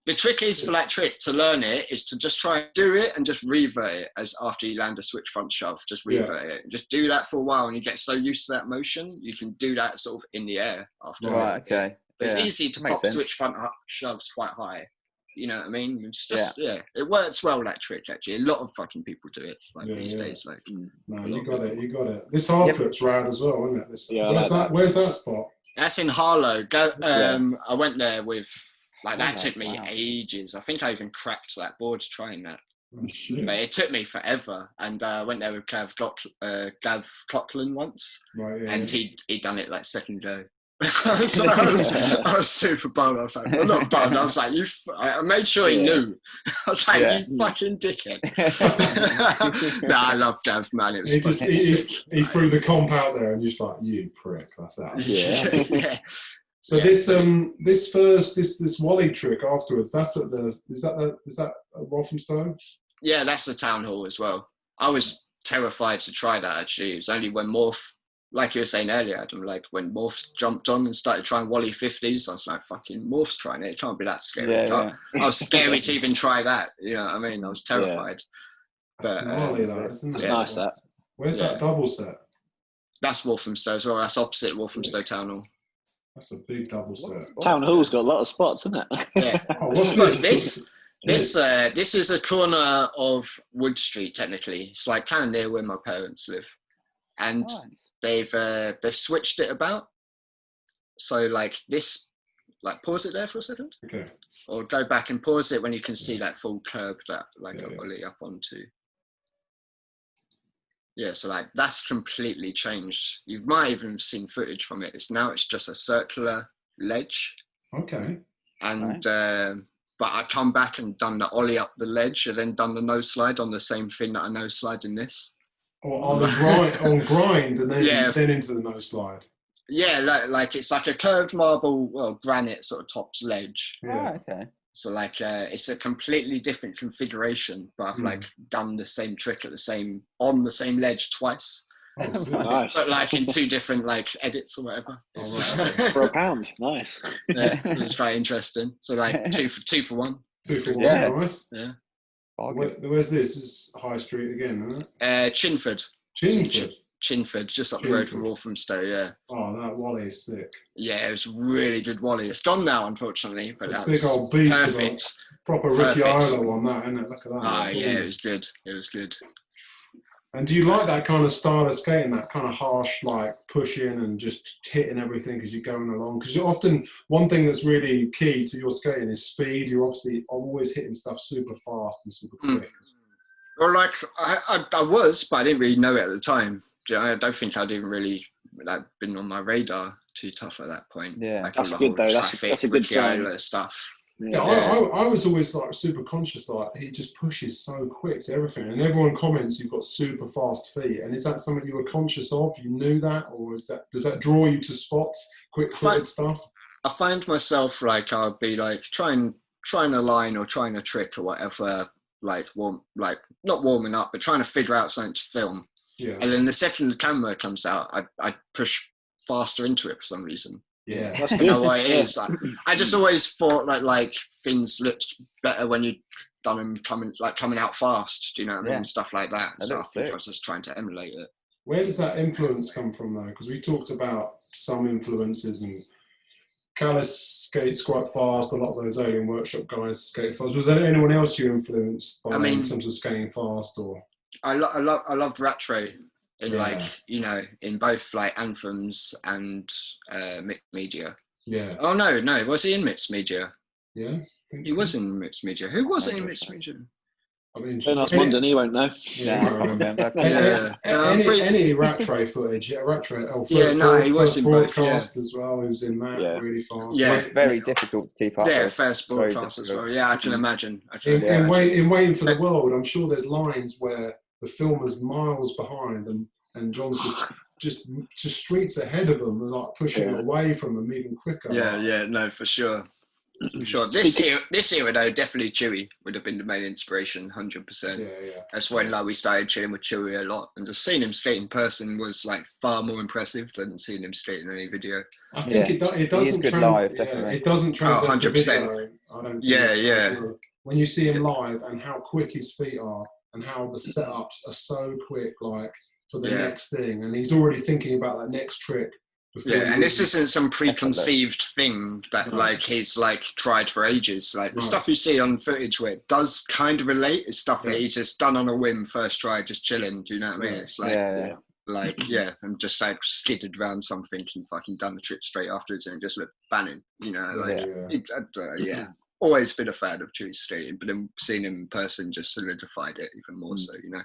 The trick is for that trick to learn it is to just try and do it and just revert it as after you land a switch front shove, just revert it and just do that for a while, and you get so used to that motion, you can do that sort of in the air after. Right, okay. It's easy to pop switch front shoves quite high. You know what I mean? It's just, it works well, that trick, actually. A lot of fucking people do it these days. Like, no, you got it. This half flip's rad as well, isn't it? Where's that spot? That's in Harlow. I went there with, that took me ages. I think I even cracked that board trying that. Oh, but it took me forever. And I went there with Gav Coughlin once. Right, and he done it like second go. So I was super bummed. I was like, well, not bummed. I was like, I made sure he knew. I was like, you fucking dickhead. I love Gav, man. It was he threw the comp out there, and you're just like, you prick. That's out. Yeah. So this Wally trick afterwards. Is that a Walthamstow? Yeah, that's the town hall as well. I was terrified to try that actually. It was only when Morph, like you were saying earlier, Adam, like when Morph jumped on and started trying Wally 50s, I was like, fucking Morph's trying it. It can't be that scary. I was scary to even try that. You know what I mean? I was terrified. That's gnarly, isn't it? That's nice, that. Where's that double set? That's Walthamstow as well. That's opposite Walthamstow Town Hall. That's a big double set. Town Hall's got a lot of spots, isn't it? Yeah. This is a corner of Wood Street, technically. It's like kind of near where my parents live. And they've switched it about. So like this, like pause it there for a second. Okay. Or go back and pause it when you can see that full curb that I ollie up onto. Yeah, so like that's completely changed. You might even seen footage from it. It's just a circular ledge. Okay. And but I come back and done the ollie up the ledge and then done the nose slide on the same thing that I nose slide in this. Or on grind and then into the nose slide. Yeah, like it's like a curved marble, granite sort of tops ledge. Yeah. Oh, okay. So like it's a completely different configuration, but I've like done the same trick on the same ledge twice. Oh, nice. But like in 2 different like edits or whatever. For £1, nice. Yeah, it's quite interesting. So like 2 for 1. 2 for 1, nice. Yeah. Where's this? This is High Street again, isn't it? Chinford. Chinford. Chinford, just up the road from Walthamstow. Yeah. Oh, that Wally is sick. Yeah, it was really good Wally. It's gone now, unfortunately, but that big was old beast perfect. Of a proper Ricky Ilo on that, isn't it? Look at that. Ah, yeah, it was good. It was good. And do you like that kind of style of skating, that kind of harsh, like pushing and just hitting everything as you're going along? Because you're often, one thing that's really key to your skating is speed. You're obviously always hitting stuff super fast and super quick. Well, like I was, but I didn't really know it at the time. I don't think I'd even really been on my radar too tough at that point. Yeah, like, that's good though. That's a good sign. Stuff. Yeah, I was always like super conscious, like he just pushes so quick to everything, and everyone comments you've got super fast feet. And is that something you were conscious of? You knew that, or does that draw you to spots, quick-footed stuff? I find myself like I'll be like trying a line or trying a trick or whatever, like not warming up, but trying to figure out something to film. Yeah. And then the second the camera comes out, I push faster into it for some reason. Yeah, that's good. You know what it is. I just always thought like things looked better when you done them coming out fast. Do you know what I mean? And stuff like that. So I think I was just trying to emulate it. Where does that influence come from though? Because we talked about some influences, and Callis skates quite fast. A lot of those Alien Workshop guys skate fast. Was there anyone else you influenced by in terms of skating fast? Or I loved Rattray in in both like Anthems and Mixed Media. Yeah. Oh no, was he in Mixed Media? Yeah. He was in Mixed Media. Who was it in Mixed Media? I mean, don't ask London, he won't know. Yeah, I can't remember. Any Rattray footage? Yeah, Rattray. He was in broadcast as well. He was in that really fast. Yeah, very difficult to keep up. Yeah, first broadcast as well. Yeah, I can imagine. In Waiting for the World, I'm sure there's lines where the filmer's miles behind and John's just streets ahead of them, like pushing away from them even quicker. Yeah, no, for sure. For sure. This era though, definitely Chewy would have been the main inspiration, 100%. Yeah. That's when we started chilling with Chewy a lot, and just seeing him skate in person was like far more impressive than seeing him skate in any video. I think it doesn't. He is good live, definitely. It doesn't translate to video. I don't think. Yeah. When you see him live and how quick his feet are and how the setups are so quick, like for the next thing, and he's already thinking about that next trick. Yeah, and this isn't some preconceived thing that like he's like tried for ages. Like the stuff you see on footage where it does kind of relate is stuff that he's just done on a whim, first try, just chilling. Do you know what I mean? It's like and just like skidded around something and fucking done the trick straight afterwards and it just looked banning. You know, always been a fan of Chewy's skating, but then seeing him in person just solidified it even more. So you know.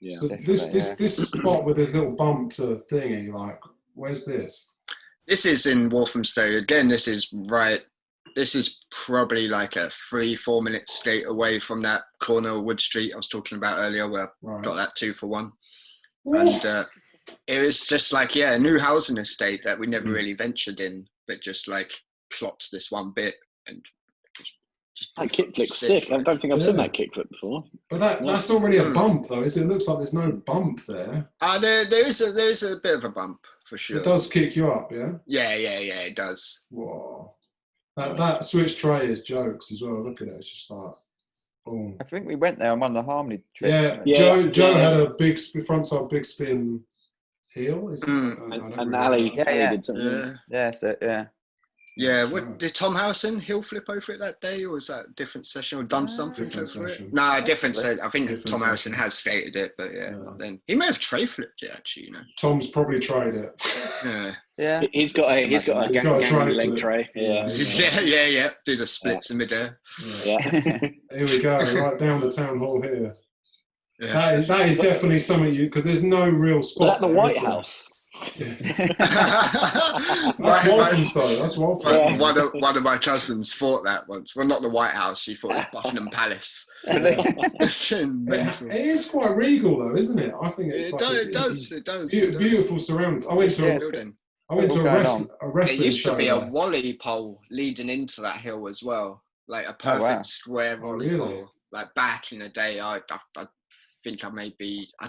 Yeah. So this spot with this little bump to thingy, like. Where's this? This is in Walthamstow. Again, this is probably like a 3-4 minute skate away from that corner of Wood Street I was talking about earlier where I got that 2 for 1. And it was just like, a new housing estate that we never really ventured in, but just like plopped this one bit and just that kickflip's sick. I don't think I've seen that kickflip before. But that's not really a bump though, is it? It looks like there's no bump there. There is a bit of a bump for sure. It does kick you up, yeah? Yeah, it does. Whoa. That switch tray is jokes as well. Look at it, it's just like boom. I think we went there on one of the Harmony trips. Joe had a big frontside big spin heel. And Ali did something. Yeah, did Tom Harrison heel flip over it that day, or was that a different session, or done something over it? No, different session. I think Tom Harrison has stated it, but not then. He may have tray flipped it actually, you know. Tom's probably tried it. Yeah. He's got a gang leg tray. Yeah. Do the splits in midair. Yeah. Here we go, right down the town hall here. Yeah. That is definitely something because there's no real spot. Was that the White House? Yeah. That's Walthamstow. That's Walthamstow. One of my cousins fought that once. Well, not the White House. She fought at Buckingham Palace. It is quite regal, though, isn't it? I think it's. It does. Beautiful surrounds. I went to a wrestling. It used to be show a volley pole leading into that hill as well, like a perfect square volley pole. Like back in the day, I think I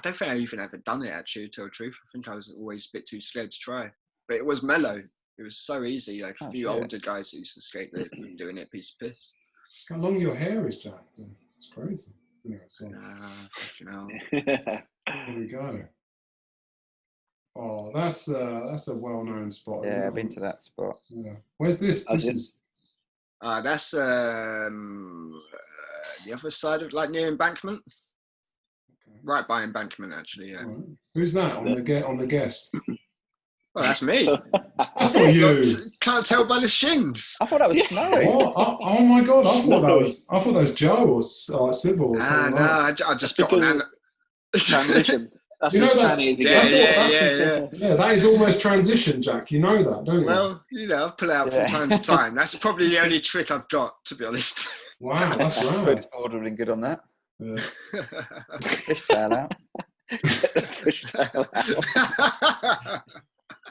don't think I even ever done it actually, to tell the truth. I think I was always a bit too scared to try. But it was mellow. It was so easy. Like a few older guys that used to skate that were doing it piece of piss. How long your hair is, Jack? It's crazy. You know. Here we go. Oh, that's a well-known spot. Yeah, I've been to that spot. Yeah. Where's this? This is. That's the other side of, like, near Embankment. Okay. Right by Embankment, actually. Yeah. Right. Who's that on the guest? Well, that's me. That's not you. Can't tell by the shins. I thought that was Snowy. What? Oh my god! I thought that was Joe or Sybil or something. I just got on. Transition. That's You know, as that's- tranny as he Yeah, gets. yeah. Yeah, that is almost transition, Jack. You know that, don't you? Well, I'll pull it out from time to time. That's probably the only trick I've got, to be honest. Wow, that's right. Food's bordering good on that. Yeah. Fishtail out.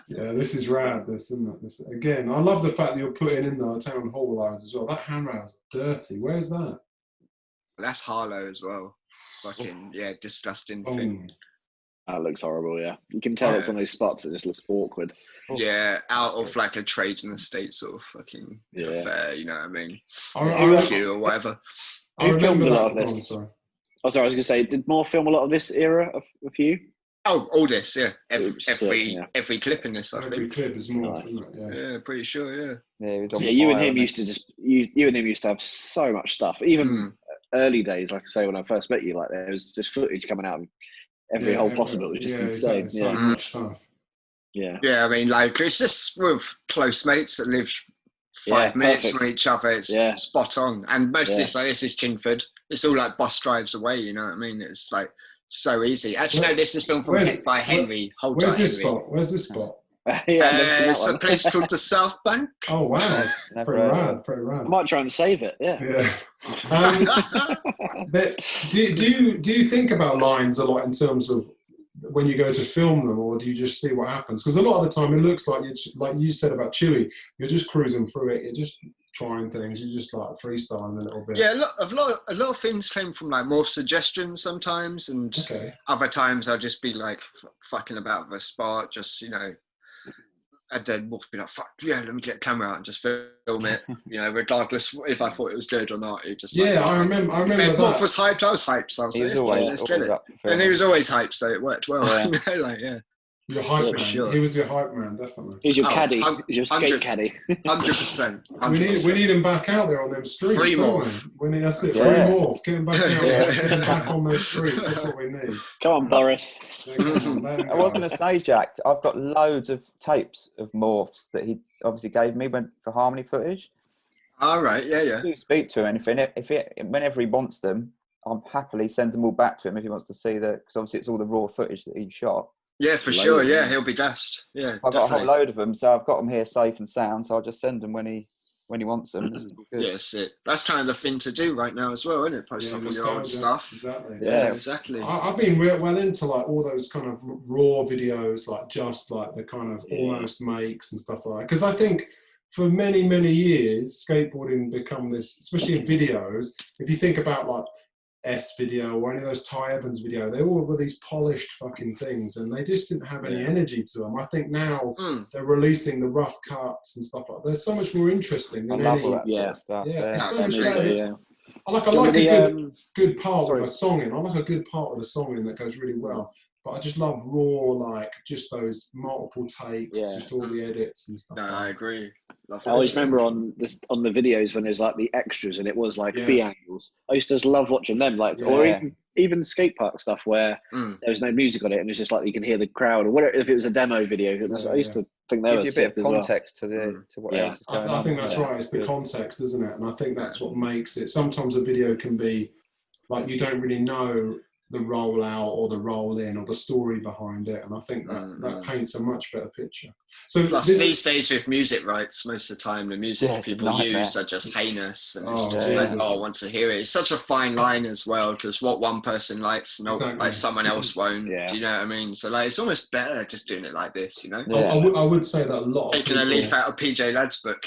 Yeah, this is rad, isn't it? This, again, I love the fact that you're putting in the town hall lines as well. That handrail's dirty. Where's that? That's Harlow as well. Fucking, disgusting Oh. thing. That looks horrible, yeah. You can tell it's one of those spots that just looks awkward. Yeah, out of like a trade in the state sort of fucking affair, you know what I mean? Or whatever. I Who filmed remember a lot that. of Oh, this? sorry. Oh, sorry, I was going to say, did Moore film a lot of this era of you? Oh, all this, yeah. Absolutely, yeah. Every clip in this, I Every think. clip is more, Right. isn't it? Yeah. Yeah, pretty sure, yeah. Yeah, he was on Yeah, you and fire, him wasn't used to you and him used to have so much stuff. Even early days, like I say, when I first met you, like there was just footage coming out of every hole possible. It was just insane. Exactly. So much stuff. Yeah. Yeah, I mean, like, it's just with close mates that live 5 minutes perfect. from each other. It's spot on. And most of this, like, this is Chingford. It's all like bus drives away, you know what I mean? It's like so easy. Actually, no, this is filmed by Henry. Where's this spot? Where's this spot? It's a place called the South Bank. Oh wow, that's pretty rad. Pretty rad. I might try and save it. Yeah. But do you think about lines a lot in terms of when you go to film them, or do you just see what happens? Because a lot of the time it looks like like you said about Chewy, you're just cruising through it. You're just trying things. You're just like freestyling a little bit. Yeah, a lot of things came from like more suggestions sometimes, and other times I'll just be like fucking about with a spot, just and then Wolf be like, "Fuck yeah, let me get a camera out and just film it." Regardless if I thought it was good or not. It just I remember that. Wolf was hyped. I was hyped. So I was he was always up for and he was always hyped, so it worked well. Yeah. Your hype man. Sure. He was your hype man, definitely. He's your caddy. He's your skate caddy. 100%. We need him back out there on them streets. Free more. That's it. Free more. Get him back out there. Get him back on those streets. That's what we need. Come on, Boris. I was going to say, Jack, I've got loads of tapes of morphs that he obviously gave me for Harmony footage. All right, yeah. I do speak to him, and whenever he wants them, I'll happily send them all back to him if he wants to see because obviously it's all the raw footage that he shot. Yeah, for sure. Yeah, he'll be gassed. Yeah, I've got a whole load of them, so I've got them here safe and sound. So I'll just send them when he wants them. Yes, that's kind of the thing to do right now as well, isn't it? Post up on your old stuff. Exactly. Yeah, exactly. I've been well into like all those kind of raw videos, like just like the kind of almost makes and stuff like that. Because I think for many, many years, skateboarding become this, especially in videos. If you think about like S video or any of those Ty Evans video, they all were these polished fucking things, and they just didn't have any energy to them. I think now they're releasing the rough cuts and stuff like that. They're so much more interesting than I love all that sort of stuff. It's so much better. I like a good part with a song in. I like a good part with a song in that goes really well. But I just love raw, like just those multiple takes, just all the edits and stuff. No, I agree. I always remember on the videos when there's like the extras and it was like B angles. I used to just love watching them, or even skate park stuff where there was no music on it and it's just like you can hear the crowd, or whatever. If it was a demo video, I used to think that was gives you a bit of context to what else is going on. I think that's right. It's the context, isn't it? And I think that's what makes it. Sometimes a video can be like you don't really know the rollout or the roll in or the story behind it, and I think that paints a much better picture. So plus these days with music rights, most of the time the music people use are just heinous, and it's just like, I want to hear it. It's such a fine line as well, because what one person likes, like someone else won't. Do you know what I mean? So like, it's almost better just doing it like this, you know. I would say that a lot. Taking a leaf out of PJ Ladd's book.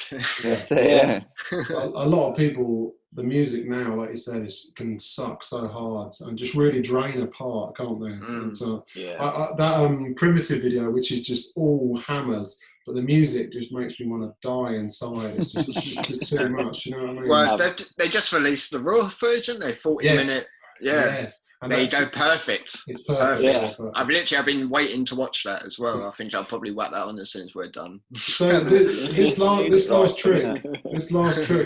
A lot of people. The music now, like you said, can suck so hard and just really drain apart, can't they? That primitive video, which is just all hammers, but the music just makes me want to die inside. It's just too much, you know what I mean? Well, they just released the raw footage, didn't they? 40-minute. Yeah. Yes. And there you go, perfect. It's perfect. Yeah. I've been waiting to watch that as well. I think I'll probably whack that on as soon as we're done. So this last trick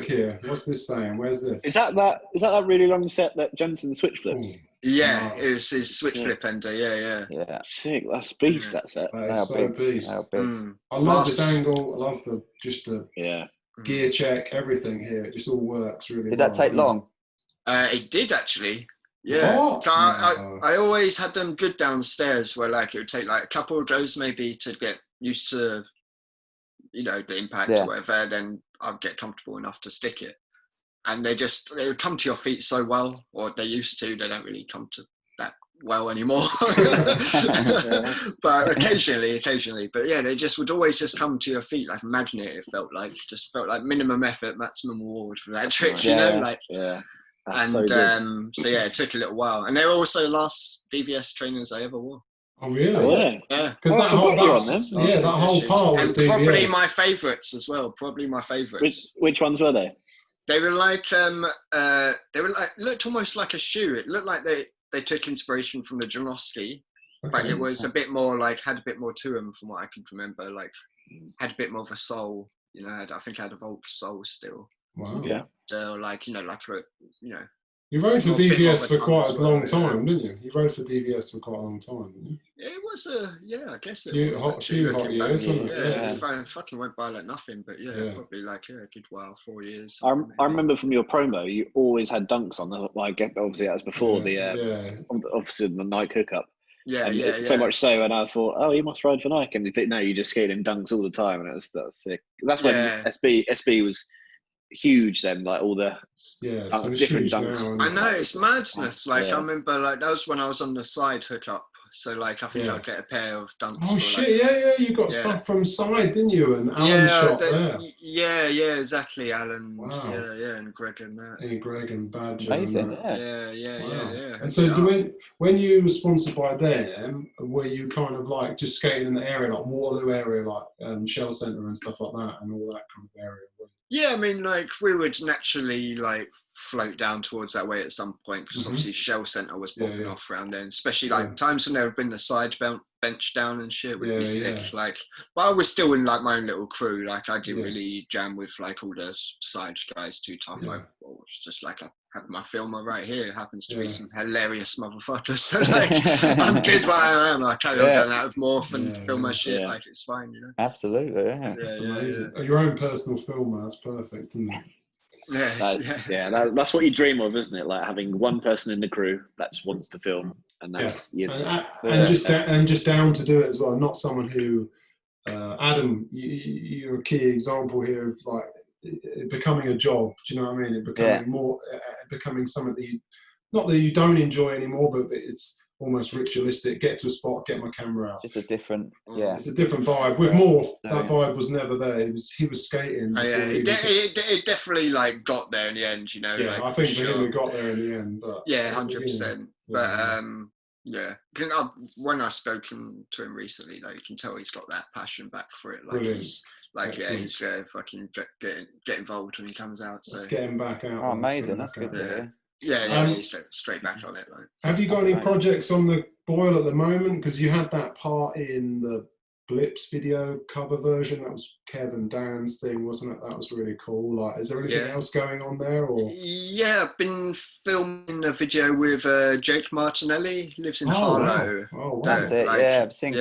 here, what's this saying? Where's this? Is that really long set that Jensen switch flips? Ooh. Yeah, it's his switch flip ender. Yeah. Sick, that's beast. That set. That is so beast. I love Last- this angle. I love the Yeah. gear check, everything here. It just all works really Did well. that take long? It did actually. Yeah. What? So I always had them good downstairs where like it would take like a couple of goes maybe to get used to, the impact or whatever. Then I'd get comfortable enough to stick it. And they would come to your feet so well, or they used to. They don't really come to that well anymore. But occasionally. But yeah, they just would always just come to your feet like a magnet. It felt like minimum effort, maximum reward for that trick. Yeah. That's And so it took a little while. And they were also the last DVS trainers I ever wore. Oh really? Yeah. Because that whole part was and probably DVS. my favourites as well. Probably my favourites. Which ones were they? They were like looked almost like a shoe. It looked like they took inspiration from the Janoski, but it was a bit more like had a bit more to them from what I could remember. Like had a bit more of a soul. I think I had a Volk soul still. Wow. Yeah. You rode for DVS for quite a long as well, time, didn't you? You rode for DVS for quite a long time, didn't you? It was I guess it Few was. hot years, wasn't it? It fucking went by like nothing, but probably like a good while, 4 years. I remember from your promo, you always had dunks on. I get obviously that was before obviously the Nike hookup. So much so, and I thought, oh, he must ride for Nike, and no, you just skate in dunks all the time, and that's sick. That's when SB was huge then, like all the different dunks. I know, it's madness. Like I remember, like that was when I was on the side hookup. So like I think I'd get a pair of dunks. Oh shit! You got stuff from side, didn't you? And Alan's shop there. Yeah, exactly. Alan. Wow. And Greg and that. And Greg and Badger. Amazing. Yeah. And so, when you were sponsored by them, were you kind of like just skating in the area, like Waterloo area, like Shell Centre and stuff like that, and all that kind of area? Yeah, I mean, like we would naturally like float down towards that way at some point because obviously Shell Centre was popping off around then, especially like times when there had been the side bench down and shit would be sick. Like, but I was still in like my own little crew. Like I didn't really jam with like all the side guys too tough. Like, it's just like I have my filmer right here. It happens to be some hilarious motherfuckers. So like, I'm good where I am. I carry on going out of morph and film my shit. Like it's fine, Absolutely, That's amazing. Your own personal filmer, that's perfect, isn't it? That's what you dream of, isn't it? Like having one person in the crew that just wants to film, and that's and just down to do it as well. Not someone who, Adam, you're a key example here of like it becoming a job. Do you know what I mean? It becoming more, becoming something that not that you don't enjoy anymore, but it's almost ritualistic. Get to a spot, get my camera out. Just a different, It's a different vibe. With Morph, that vibe was never there. He was skating. It definitely like got there in the end, Yeah, like, I think for him we got there in the end. But 100%. But when I've spoken to him recently, like you can tell he's got that passion back for it. Like he's like he's gonna fucking get involved when he comes out. So let's get him back out. Oh, amazing! That's good to hear. He's straight back on it. Like, have you got any projects on the boil at the moment? Because you had that part in the Blips video cover version. That was Kev and Dan's thing, wasn't it? That was really cool. Like, is there anything else going on there? Or I've been filming a video with Jake Martinelli. He lives in Harlow. Wow. Oh, wow. That's it. I've seen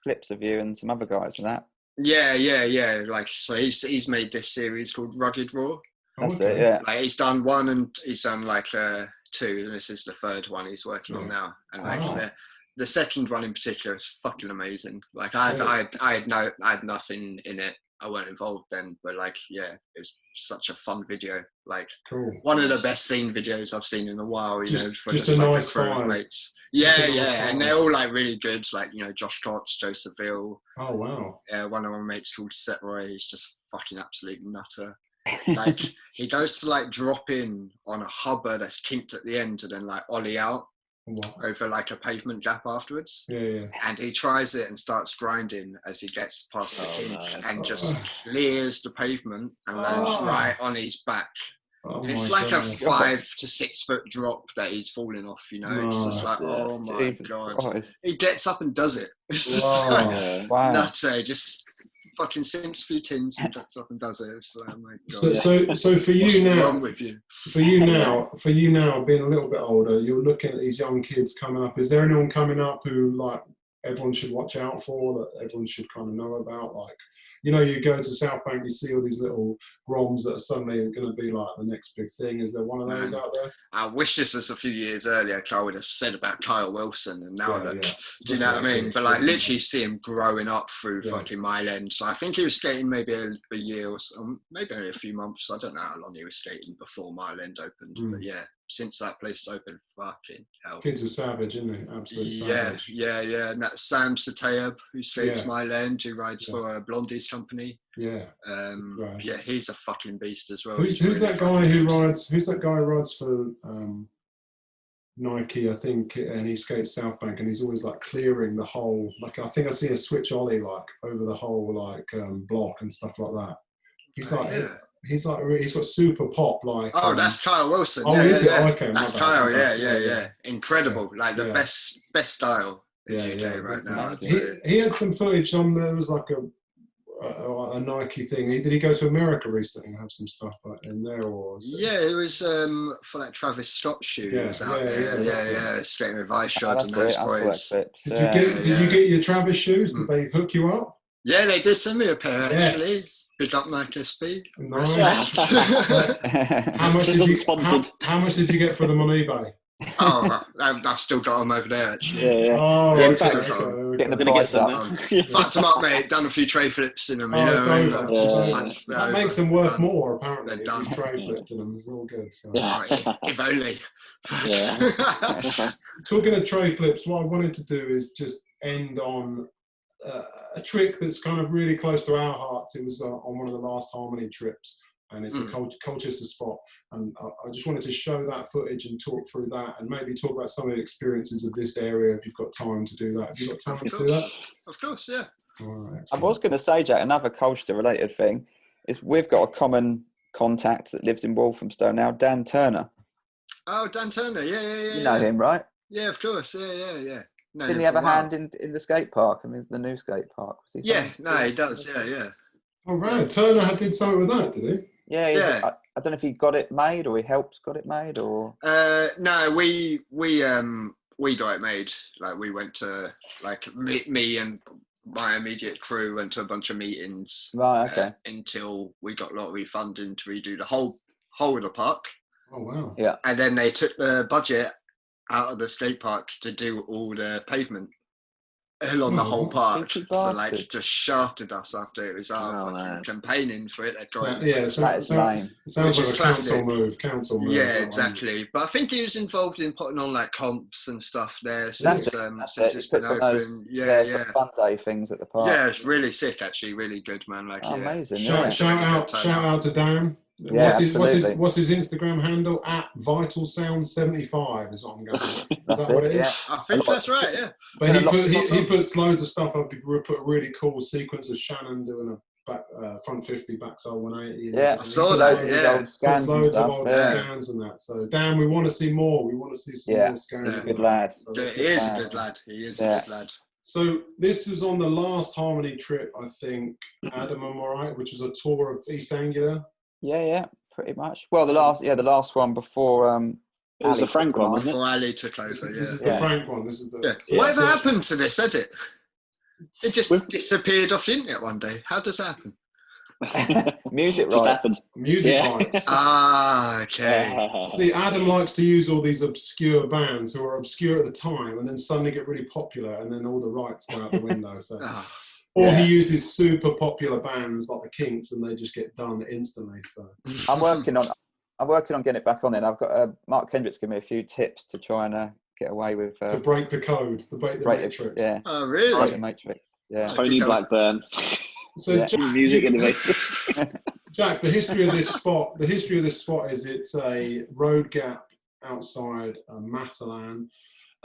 clips of you and some other guys and that. Yeah. Like, so he's made this series called Rugged Raw. That's it, yeah. Like he's done one and he's done like two, and this is the third one he's working on now. And like the second one in particular is fucking amazing. Like I had nothing in it. I weren't involved then, but like it was such a fun video. Like one of the best scene videos I've seen in a while. For just a nice crew of mates. And they're all like really good. Like Josh Cox, Joe Seville. Oh wow. One of my mates called Seth Roy. He's just fucking absolute nutter. Like he goes to like drop in on a hubber that's kinked at the end and then like ollie out over like a pavement gap afterwards. And he tries it and starts grinding as he gets past the kink and just clears the pavement and lands right on his back. Oh it's my like God. a 5 to 6 foot drop that he's falling off, you know. It's just like, oh my Jesus God. Christ. He gets up and does it. It's just Wow. like, Wow. nutter, just fucking sinks a few tins and gets up and does it. It's like, oh my God. So for What's you now, wrong with you? for you now, being a little bit older, you're looking at these young kids coming up. Is there anyone coming up who like everyone should watch out for, that everyone should kind of know about? Like, you know, you go to South Bank, you see all these little Groms that are suddenly going to be like the next big thing. Is there one of those out there? I wish this was a few years earlier. I would have said about Kyle Wilson, and now do you know what I mean? But like literally see him growing up through fucking Mile End. So I think he was skating maybe a year or so, maybe only a few months. I don't know how long he was skating before Mile End opened. But yeah, since that place opened, fucking hell. Kids are savage, isn't they? Absolute savage. Yeah. And that's Sam Satayeb, who skates Mile End, who rides for Blondie's company. Yeah. Yeah, he's a fucking beast as well. Who's that guy who rides? Who's that guy who rides for Nike? I think, and he skates South Bank, and he's always like clearing the whole. Like I think I see a switch ollie like over the whole like block and stuff like that. He's like. He's got super pop like. Oh, that's Kyle Wilson. Oh, is it? Oh, okay. That's Kyle. Yeah. Incredible. Like the best style in the UK right now. He had some footage on. There was like a Nike thing. Did he go to America recently and have some stuff in there, or? It was for that Travis Scott shoe. Yeah. Skating with Vice Shots and those boys. Did you get your Travis shoes? Did they hook you up? Yeah, they did send me a pair actually. Big up Nike SB. Nice. How much did you get for them on eBay? Oh, I've still got them over there actually. Oh, in okay, fact, getting the price up. Fucked them up, mate. Done a few tray flips in them. You know, that makes them worth more apparently. If you tray flipped in them, it's all good. So. If only. Talking of tray flips, what I wanted to do is just end on a trick that's kind of really close to our hearts. It was on one of the last Harmony trips, and it's a Colchester spot. And I just wanted to show that footage and talk through that, and maybe talk about some of the experiences of this area if you've got time to do that. Have you got time to do that? Of course, yeah. All right, I was going to say, Jack, another Colchester-related thing is we've got a common contact that lives in Walthamstow now, Dan Turner. Oh, Dan Turner, yeah. You know him, right? Yeah, of course, yeah. Didn't he have a hand in the skate park? I mean, the new skate park. He does. Yeah. Oh, right. Turner did something with that, did he? Yeah. I don't know if he got it made or he helped got it made or. No, we got it made. Like we went to me and my immediate crew went to a bunch of meetings. Right. Okay. Until we got lottery funding to redo the whole of the park. Oh wow. Yeah. And then they took the budget out of the skate park to do all the pavement along the whole park. So just shafted us after it was our fucking campaigning for it. Sounds like a council move. Yeah, exactly. But I think he was involved in putting on like comps and stuff there since it's been open. Fun day things at the park. Yeah, it's really sick actually, really good, man. Like amazing. Shout out to Dan. Yeah, what's his Instagram handle? @VitalSound75 is what I'm going with. Is that what it is? Yeah. I think that's right, yeah. But he puts loads of stuff up. He put a really cool sequence of Shannon doing a front 50, backside 180. Yeah, I saw that, old scans loads of old scans and that. So, Dan, we want to see more. We want to see some more scans. He's a good lad. He is a good lad. So this was on the last Harmony trip, I think, Adam, am I right? Which was a tour of East Anglia. Yeah, pretty much. Well, the last one before. It was the Frank one, wasn't it? Before Ali took over. This is the Frank one. This is the. Whatever happened to this edit? It just disappeared off the internet one day. How does that happen? Music rights. happened. Music rights. Okay. See, Adam likes to use all these obscure bands who are obscure at the time, and then suddenly get really popular, and then all the rights go out the window. So. Or he uses super popular bands like the Kinks, and they just get done instantly. So I'm working on getting it back on. Then I've got Mark Kendrick's given me a few tips to try and get away with. To break the code, break the matrix. Yeah. Oh, really? Break the matrix. Yeah. Tony Blackburn. So Jack, music innovation. Jack, the history of this spot is it's a road gap outside Matalan.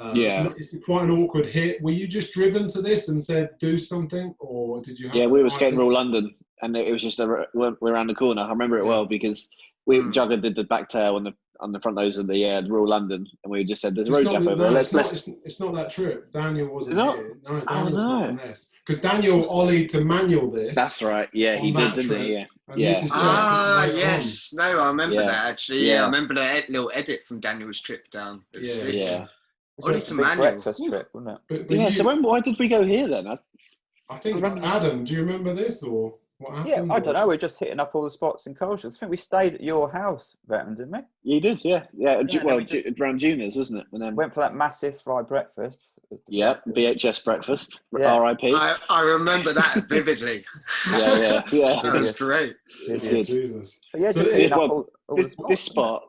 It's quite an awkward hit. Were you just driven to this and said do something, or did you have? Yeah, we were skating Royal London, and it was just we're around the corner. I remember it well because Jugger did the back tail on the front nose of the Royal London, and we just said, "There's a road gap over there. It's not that trip. Daniel wasn't here. No, Oh, Daniel's no. not on this because Daniel ollied to manual this. That's right. Yeah, he did, didn't he? Yeah. And this is later yes. No, I remember that actually. Yeah. I remember the little edit from Daniel's trip down. It was sick. Yeah. Ollie It's to a big manual. breakfast trip, wasn't it? But Yeah. So why did we go here then? I think Adam, do you remember this or what happened? Yeah, I don't know. We're just hitting up all the spots in Colchester. I think we stayed at your house, Veteran, didn't we? You did, yeah. Well, just around Juniors, wasn't it? And then went for that massive fried breakfast. Yeah, VHS breakfast. Yeah. R.I.P. I remember that vividly. yeah. That was great. Jesus. But yeah, just hitting up all the spots.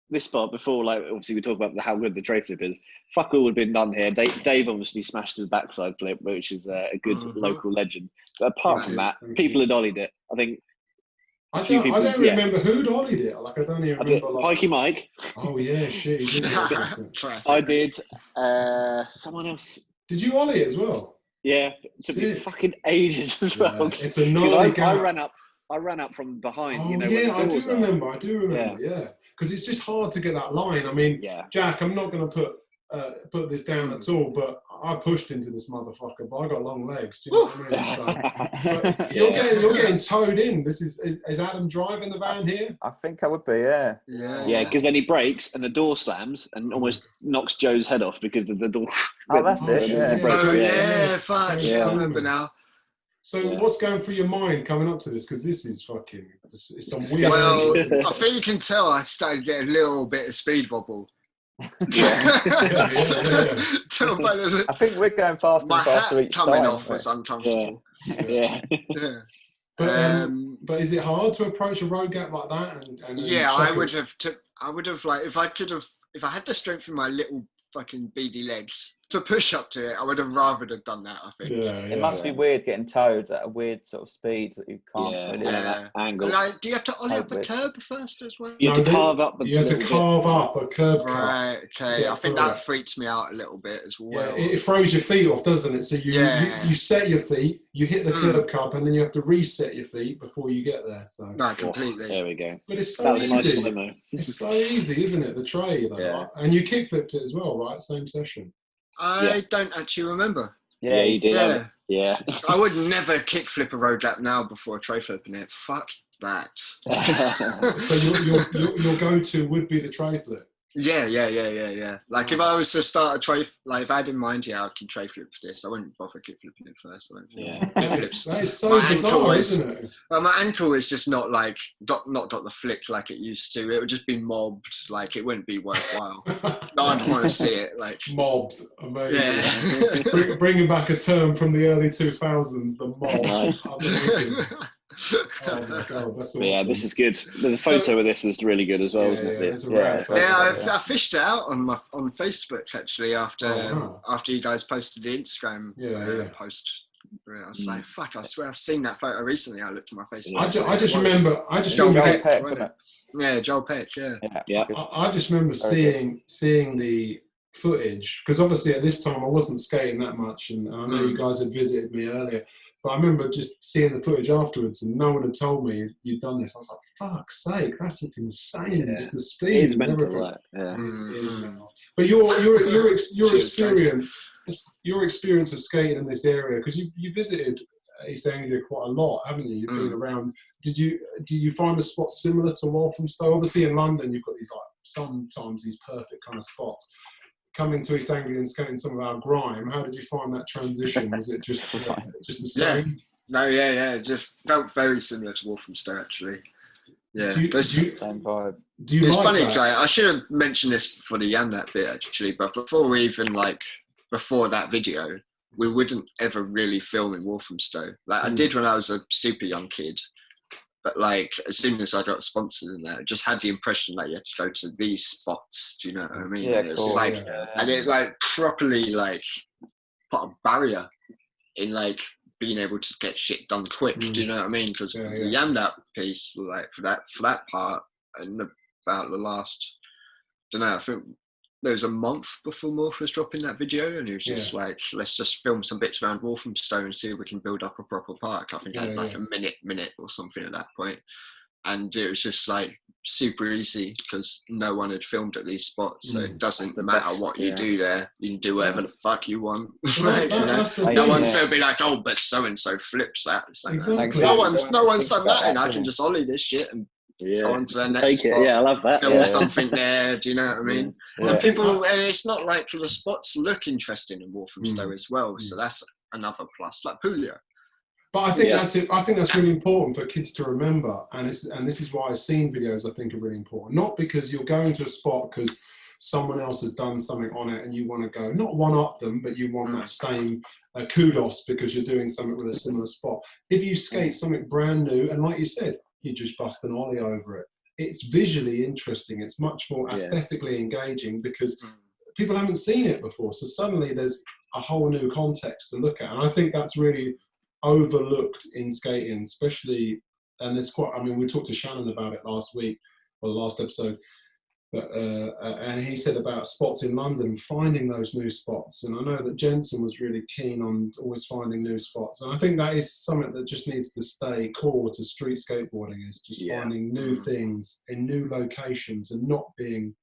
This spot before, like, obviously we talk about how good the tray flip is. Fuck all would have been done here. Dave obviously smashed the backside flip, which is a good local legend. But apart from that, people had ollied it. I think. I don't remember who'd ollied it. Like I don't even remember. Pikey Mike. Oh yeah, shit. He did I did. Someone else. Did you ollie it as well? Yeah, it took me fucking ages as well. It's a gnarly gap. I ran up from behind. Oh, you know, yeah, I do remember. Yeah, because it's just hard to get that line. I mean, Jack, I'm not going to put this down at all, but I pushed into this motherfucker, but I got long legs. Do you know what I mean? So, you're getting towed in. This is Adam driving the van here? I think I would be, yeah. Yeah, because then he brakes and the door slams and almost knocks Joe's head off because of the door. Oh, that's it. Yeah. Fuck. Yeah, I remember now. So what's going through your mind coming up to this? Because this is fucking, it's some weird... Well, I think you can tell I started getting a little bit of speed wobble. I think we're going faster and faster each time. My hat coming off was uncomfortable. Yeah. But is it hard to approach a road gap like that? I would have like, if I had the strength in my little fucking beady legs to push up to it, I would have rather have done that, I think. It must be weird getting towed at a weird sort of speed that you can't really that angle. Like, do you have to ollie up a curb first as well? You have to carve up a curb cut. Right, okay. I think that freaks me out a little bit as well. Yeah, it throws your feet off, doesn't it? So you set your feet, you hit the curb cup, and then you have to reset your feet before you get there. So no, completely. There we go. But it's so easy. It's so easy, isn't it? The tray, though, right? And you kick flipped it as well, right? Same session. I don't actually remember. Yeah, you did. Yeah. I would never kick flip a road gap now before tray flipping it. Fuck that. So your go-to would be the tray flip? Yeah. Like if I was to start a tray, like if I had in mind, I could tray flip this. I wouldn't bother kick flipping it first. I don't think. That is so bizarre, isn't it? My ankle is just not like got the flick like it used to. It would just be mobbed. Like it wouldn't be worthwhile. I'd want to see it like mobbed. Amazing. Yeah. Bringing back a term from the early 2000s, the mob. Amazing. Oh my God, that's awesome. Yeah, this is good. The photo of this was really good as well, wasn't it? I fished it out on Facebook actually after you guys posted the Instagram post. I was like, fuck! I swear I've seen that photo recently. I looked at my Facebook. I just remember Joel Peck. Joel Peck. Yeah. I just remember seeing the footage because obviously at this time I wasn't skating that much, and I know you guys had visited me earlier. But I remember just seeing the footage afterwards, and no one had told me you'd done this. I was like, "Fuck's sake, that's just insane! Just the speed." It's mental, But your experience of skating in this area, because you visited East Anglia quite a lot, haven't you? You've been around. Do you find the spots similar to Walthamstow? Obviously, in London, you've got these sometimes these perfect kind of spots. Coming to East Anglia and skating some of our grime, how did you find that transition? Was it just the same? It just felt very similar to Walthamstow, actually. Yeah, same vibe. It's funny, Jay. I should have mentioned this for the Yamnat bit, actually, but before that video, we wouldn't ever really film in Walthamstow. Like I did when I was a super young kid. But like, as soon as I got sponsored in there, I just had the impression that you had to go to these spots. Do you know what I mean? Yeah, and it's and it like properly like put a barrier in like being able to get shit done quick. Do you know what I mean? Because the Yamnat piece, like for that part, and about the last, I think there was a month before Morph was dropping that video, and he was just like, let's just film some bits around Walthamstow and see if we can build up a proper park. I think I had like a minute or something at that point. And it was just like super easy because no one had filmed at these spots, so it doesn't the matter best, what you do there. You can do whatever the fuck you want. Well, Like, you know? that's the No thing. one's going to be like, oh, but so and so flips that. So Exactly. no one's Don't done think about that, and that, I do can you? just ollie this shit and Yeah. go on to the next Take spot. it. Yeah, I love that. Film Yeah. something there. Do you know what I mean? Yeah. And people, and it's not like the spots look interesting in Walthamstow as well. So Mm. that's another plus. Like Puglia. But I think Yeah. that's it. I think that's really important for kids to remember, and this is why scene videos I think are really important. Not because you're going to a spot because someone else has done something on it and you want to go, not one up them, but you want that same kudos because you're doing something with a similar spot. If you skate something brand new, and like you said, you just bust an ollie over it, it's visually interesting. It's much more aesthetically engaging because people haven't seen it before. So suddenly there's a whole new context to look at. And I think that's really overlooked in skating, especially, and there's quite, I mean, we talked to Shannon about it last week, or the last episode, but, and he said about spots in London, finding those new spots. And I know that Jensen was really keen on always finding new spots. And I think that is something that just needs to stay core to street skateboarding, is just finding new things in new locations and not being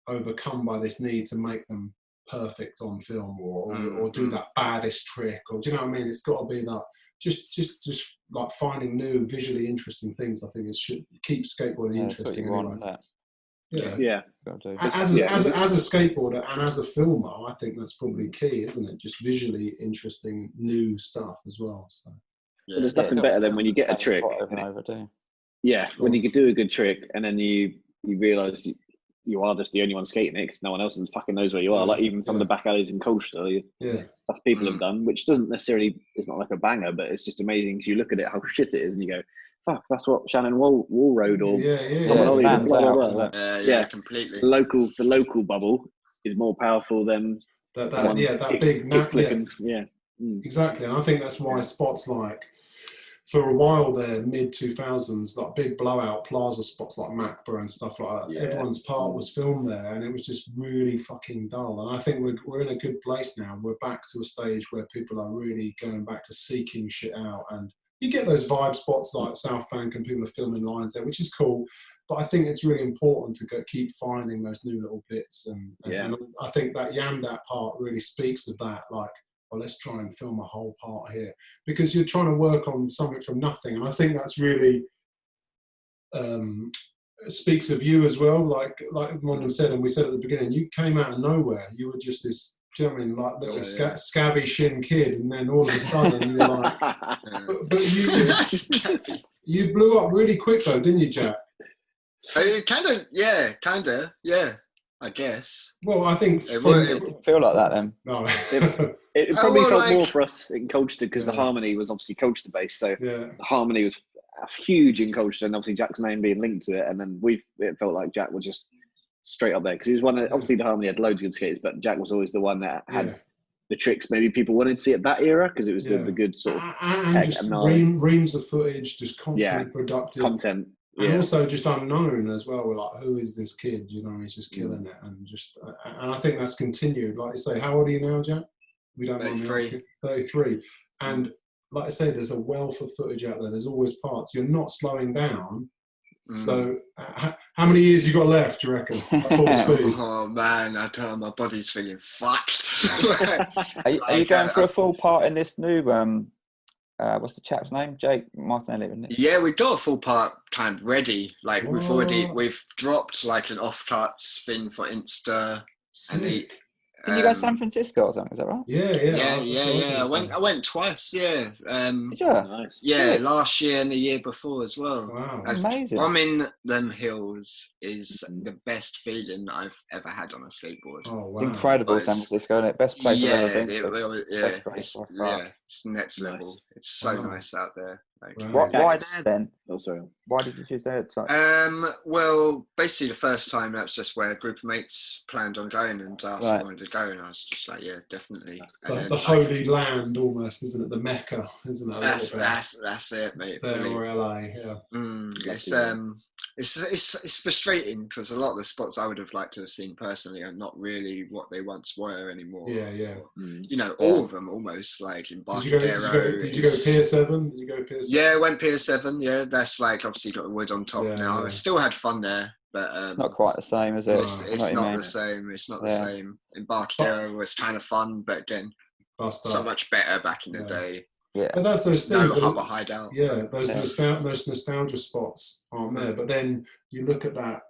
overcome by this need to make them perfect on film or do that baddest trick, or do you know what I mean? It's got to be that just like finding new visually interesting things. I think it should keep skateboarding interesting anyway. Yeah. As a skateboarder and as a filmer, I think that's probably key, isn't it? Just visually interesting new stuff as well. So But there's nothing better than when you get a trick. When you can do a good trick and then you realise you are just the only one skating it because no one else fucking knows where you are. Like even some of the back alleys in Colchester, stuff people have done, which doesn't necessarily, it's not like a banger, but it's just amazing because you look at it, how shit it is, and you go, fuck, that's what Shannon Wall rode, or someone completely. The local bubble is more powerful than that big flipping. Exactly, and I think that's why spots like, for a while there, mid-2000s, like big blowout plaza spots like Macborough and stuff like that, everyone's part was filmed there, and it was just really fucking dull. And I think we're in a good place now. We're back to a stage where people are really going back to seeking shit out, and you get those vibe spots like South Bank and people are filming lines there, which is cool. But I think it's really important to keep finding those new little bits, and I think that Yamdat part really speaks of that, like, well, let's try and film a whole part here, because you're trying to work on something from nothing. And I think that's really speaks of you as well. Like Mondon said, and we said at the beginning, you came out of nowhere. You were just this, do you know what I mean, like little scabby shin kid, and then all of a sudden you're like, but you blew up really quick though, didn't you, Jack? Kind of, I guess. Well, I think it didn't feel like that then. No. It probably felt more for us in Colchester because the harmony was obviously Colchester based, so the harmony was huge in Colchester, and obviously Jack's name being linked to it, and then it felt like Jack was just straight up there because he was one of, obviously the harmony had loads of good skaters, but Jack was always the one that had the tricks maybe people wanted to see at that era because it was the good sort of and just reams of footage, just constantly productive content. And also just unknown as well. We're like, who is this kid? You know, he's just killing it, and I think that's continued. Like you say, how old are you now, Jack? We don't mind me asking. 33. And like I say, there's a wealth of footage out there. There's always parts. You're not slowing down. So how many years you got left, do you reckon? At full speed? Oh man, I tell you, my body's feeling fucked. Are you going for a full part in this new what's the chap's name? Jake Martinelli, isn't it? Yeah, we've got a full part kind of ready. Like we've dropped like an off cuts thing for Insta. Sick. Didn't you go to San Francisco or something? Is that right? Yeah. I went twice. Yeah. Did you? Nice. Yeah, Sick. last year and the year before as well. Wow. Amazing. Bombing them hills is the best feeling I've ever had on a skateboard. Oh, wow. It's incredible, San Francisco, isn't it? Best place I've ever been to. It's next level. It's so nice out there. Like, why there then? Oh, sorry. Why did you choose there? Well, basically the first time that's just where a group of mates planned on going and asked if I wanted to go, and I was just like, yeah, definitely. The holy land, almost, isn't it? The Mecca, isn't it? That's it, mate. There or LA, it's It's frustrating because a lot of the spots I would have liked to have seen personally are not really what they once were anymore. Yeah. Or, all of them almost, like in Barcadero. Did you go Pier 7? Did you go Pier 7? Yeah, I went Pier 7. Yeah, that's like obviously got the wood on top now. I still had fun there, but it's not quite the same, is it? It's not the same. It's not the same. In Barcadero was kind of fun, but again, so much better back in the day. Yeah, but that's those things. No Hubba hideout. Yeah, those nostalgia spots aren't there. But then you look at that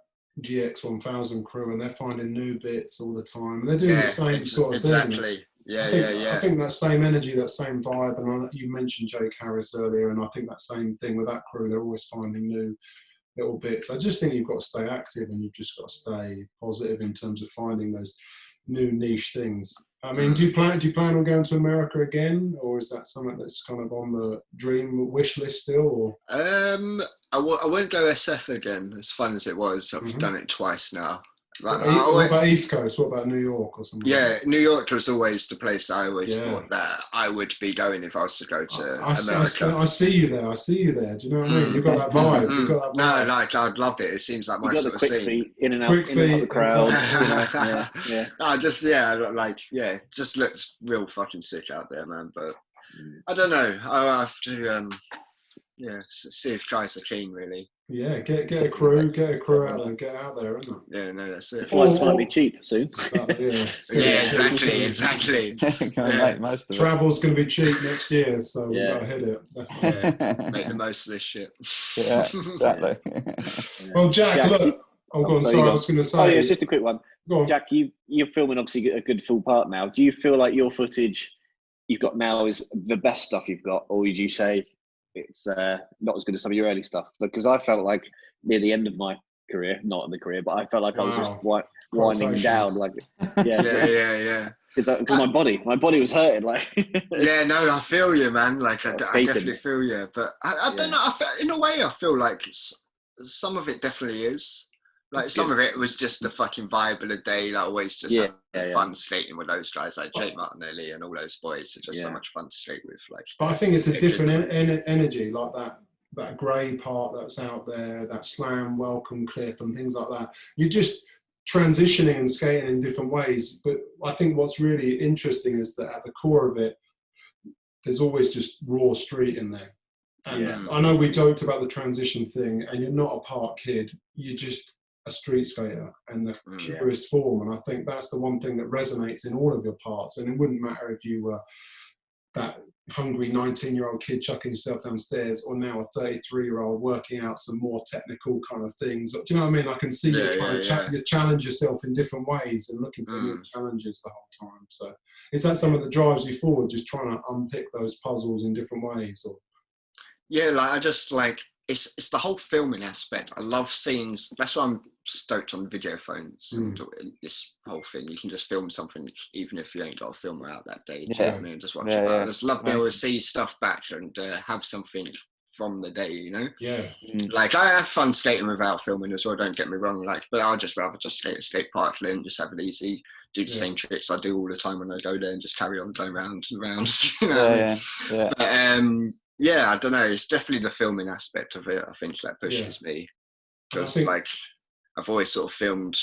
GX 1000 crew, and they're finding new bits all the time. And they're doing the same sort of thing. Exactly. I think that same energy, that same vibe, and you mentioned Jake Harris earlier, and I think that same thing with that crew. They're always finding new little bits. I just think you've got to stay active, and you've just got to stay positive in terms of finding those new niche things. I mean, do you plan on going to America again, or is that something that's kind of on the dream wish list still? Or? I won't go SF again. As fun as it was, I've done it twice now. What about East Coast? What about New York or something? Yeah, New York was always the place I always thought that I would be going if I was to go to America. I see you there. Do you know what I mean? You've got that vibe. You've got that vibe. No, like I'd love it. It seems like my sort of scene. Feet, in and out the crowd. Just looks real fucking sick out there, man. But I don't know. I'll have to see if guys are keen, really. Yeah, get a crew out there and get out there, isn't it? Yeah, no, that's it. Flights might be cheap soon. Exactly. Travel's going to be cheap next year, so we've got to hit it. Make the most of this shit. Yeah, exactly. Well, Jack, look. I was going to say. Oh, yeah, it's just a quick one. Go on. Jack, you're filming obviously a good full part now. Do you feel like your footage you've got now is the best stuff you've got, or would you say it's not as good as some of your early stuff? Because I felt like near the end of my career, not in the career, but I felt like I was just winding down. Like, yeah. Because my body was hurting. Like, yeah, no, I feel you, man. Like, I definitely feel you. But I don't know. In a way, I feel like some of it definitely is. Like, some of it was just the fucking vibe of the day. Like, always just having fun skating with those guys, like Jake Martinelli and all those boys. It's just so much fun to skate with. Like, but I think it's a different energy, like that grey part that's out there, that slam welcome clip and things like that. You're just transitioning and skating in different ways. But I think what's really interesting is that at the core of it, there's always just raw street in there. And I know we joked about the transition thing, and you're not a park kid. You're just a street skater and the purest form. And I think that's the one thing that resonates in all of your parts. And it wouldn't matter if you were that hungry 19-year-old kid chucking yourself downstairs, or now a 33-year-old working out some more technical kind of things. Do you know what I mean? I can see you trying to challenge yourself in different ways and looking for new challenges the whole time. So is that some of the drives you forward, just trying to unpick those puzzles in different ways? Or? Yeah, like I just like it's the whole filming aspect. I love scenes. That's why I'm stoked on video phones and this whole thing. You can just film something even if you ain't got a filmer out that day. Do you know what I mean? Just watch it. I just love being able to see stuff back and have something from the day, you know? Yeah. Like, I have fun skating without filming as well, don't get me wrong. Like, but I'd just rather just skate at skate park and just have it easy, do the same tricks I do all the time when I go there and just carry on going round and round. You know? But, yeah, I don't know. It's definitely the filming aspect of it, I think, that pushes me. Because, like, I've always sort of filmed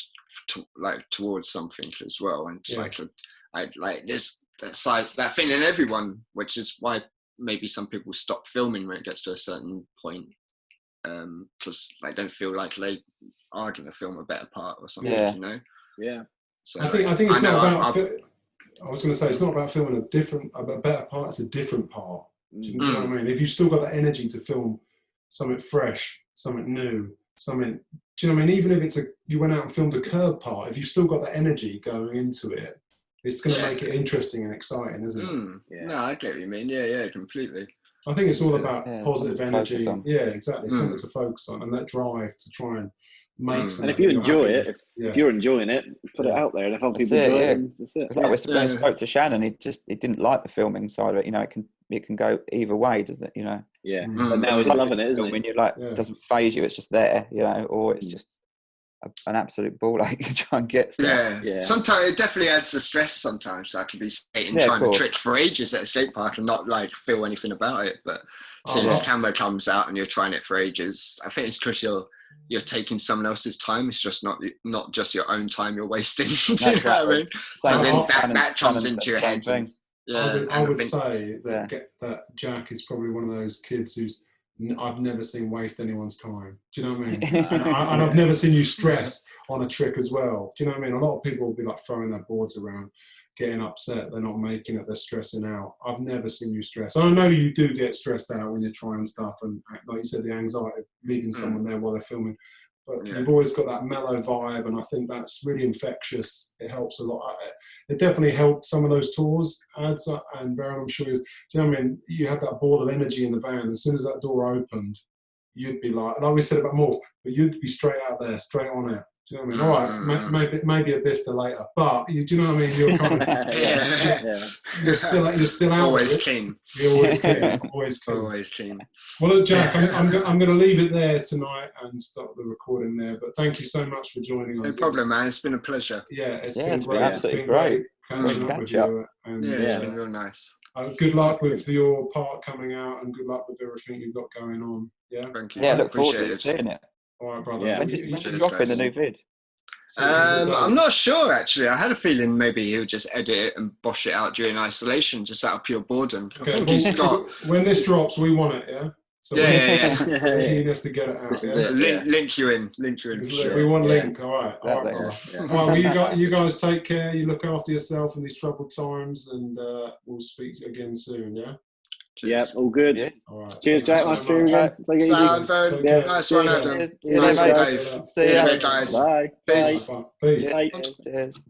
towards something as well. And I like this that thing in everyone, which is why maybe some people stop filming when it gets to a certain point. Because they don't feel like they are going to film a better part or something, you know? Yeah. So I think it's not about... I was going to say, it's not about filming a better part, it's a different part. Do you know what I mean? If you've still got that energy to film something fresh, something new, something, do you know what I mean? Even if you went out and filmed a curb part, if you've still got that energy going into it, it's going to make it interesting and exciting, isn't it? No, I get what you mean. Yeah, completely. I think it's all about positive energy. Yeah, exactly. Something to focus on, and that drive to try and make something. And if you enjoy it, if you're enjoying it, put it out there. And if other people enjoy it, that's it. Like when I spoke to Shannon, he didn't like the filming side of it. You know, it can go either way, doesn't it? You know. Yeah. But now he's loving it, isn't he? When you're like, it doesn't phase you. It's just there, you know, or it's just an absolute ball ache to try and get stuff. Yeah. Sometimes it definitely adds the stress. Sometimes I could be skating trying to trick for ages at a skate park and not like feel anything about it. But as soon as camera comes out and you're trying it for ages, I think it's because you're taking someone else's time. It's just not just your own time you're wasting. Do you know what I mean? So then that comes into your head. I would say that Jack is probably one of those kids who's I've never seen waste anyone's time. Do you know what I mean? and I've never seen you stress on a trick as well. Do you know what I mean? A lot of people will be like throwing their boards around, getting upset. They're not making it. They're stressing out. I've never seen you stress. I know you do get stressed out when you're trying stuff, and like you said, the anxiety of leaving someone there while they're filming. But you've always got that mellow vibe, and I think that's really infectious. It helps a lot. It definitely helped some of those tours, ads, and Baron, I'm sure, do you know what I mean? You had that ball of energy in the van. As soon as that door opened, you'd be like we said about Morph, but you'd be straight out there, straight on it. Do you know what I mean? All right, maybe a biff to later, but do you know what I mean? You're kind of, you're still out. Always keen. You're always keen. Always keen. Well, look, Jack, I'm going to leave it there tonight and stop the recording there. But thank you so much for joining us. No problem, man. It's been a pleasure. Yeah, it's been absolutely great. Catching up with you. And, it's been real nice. Good luck with your part coming out, and good luck with everything you've got going on. Yeah. Thank you. Yeah, look forward to seeing it. All right, brother. Yeah. When did you drop in the new vid? I'm not sure actually. I had a feeling maybe he'll just edit it and bosh it out during isolation, just out of pure boredom. I think he's got. When this drops, we want it, yeah. So he has to get it out. Link you in. For sure. We want link. All right, brother. Well, you guys take care. You look after yourself in these troubled times, and we'll speak again soon. Yeah. Cheers. Yeah, all good. Yeah. All right. Cheers, Jack. Nice to hear you again. Take it easy. Nice one, Adam. Nice one, Dave. See ya, guys. Bye. Peace. Peace. Cheers.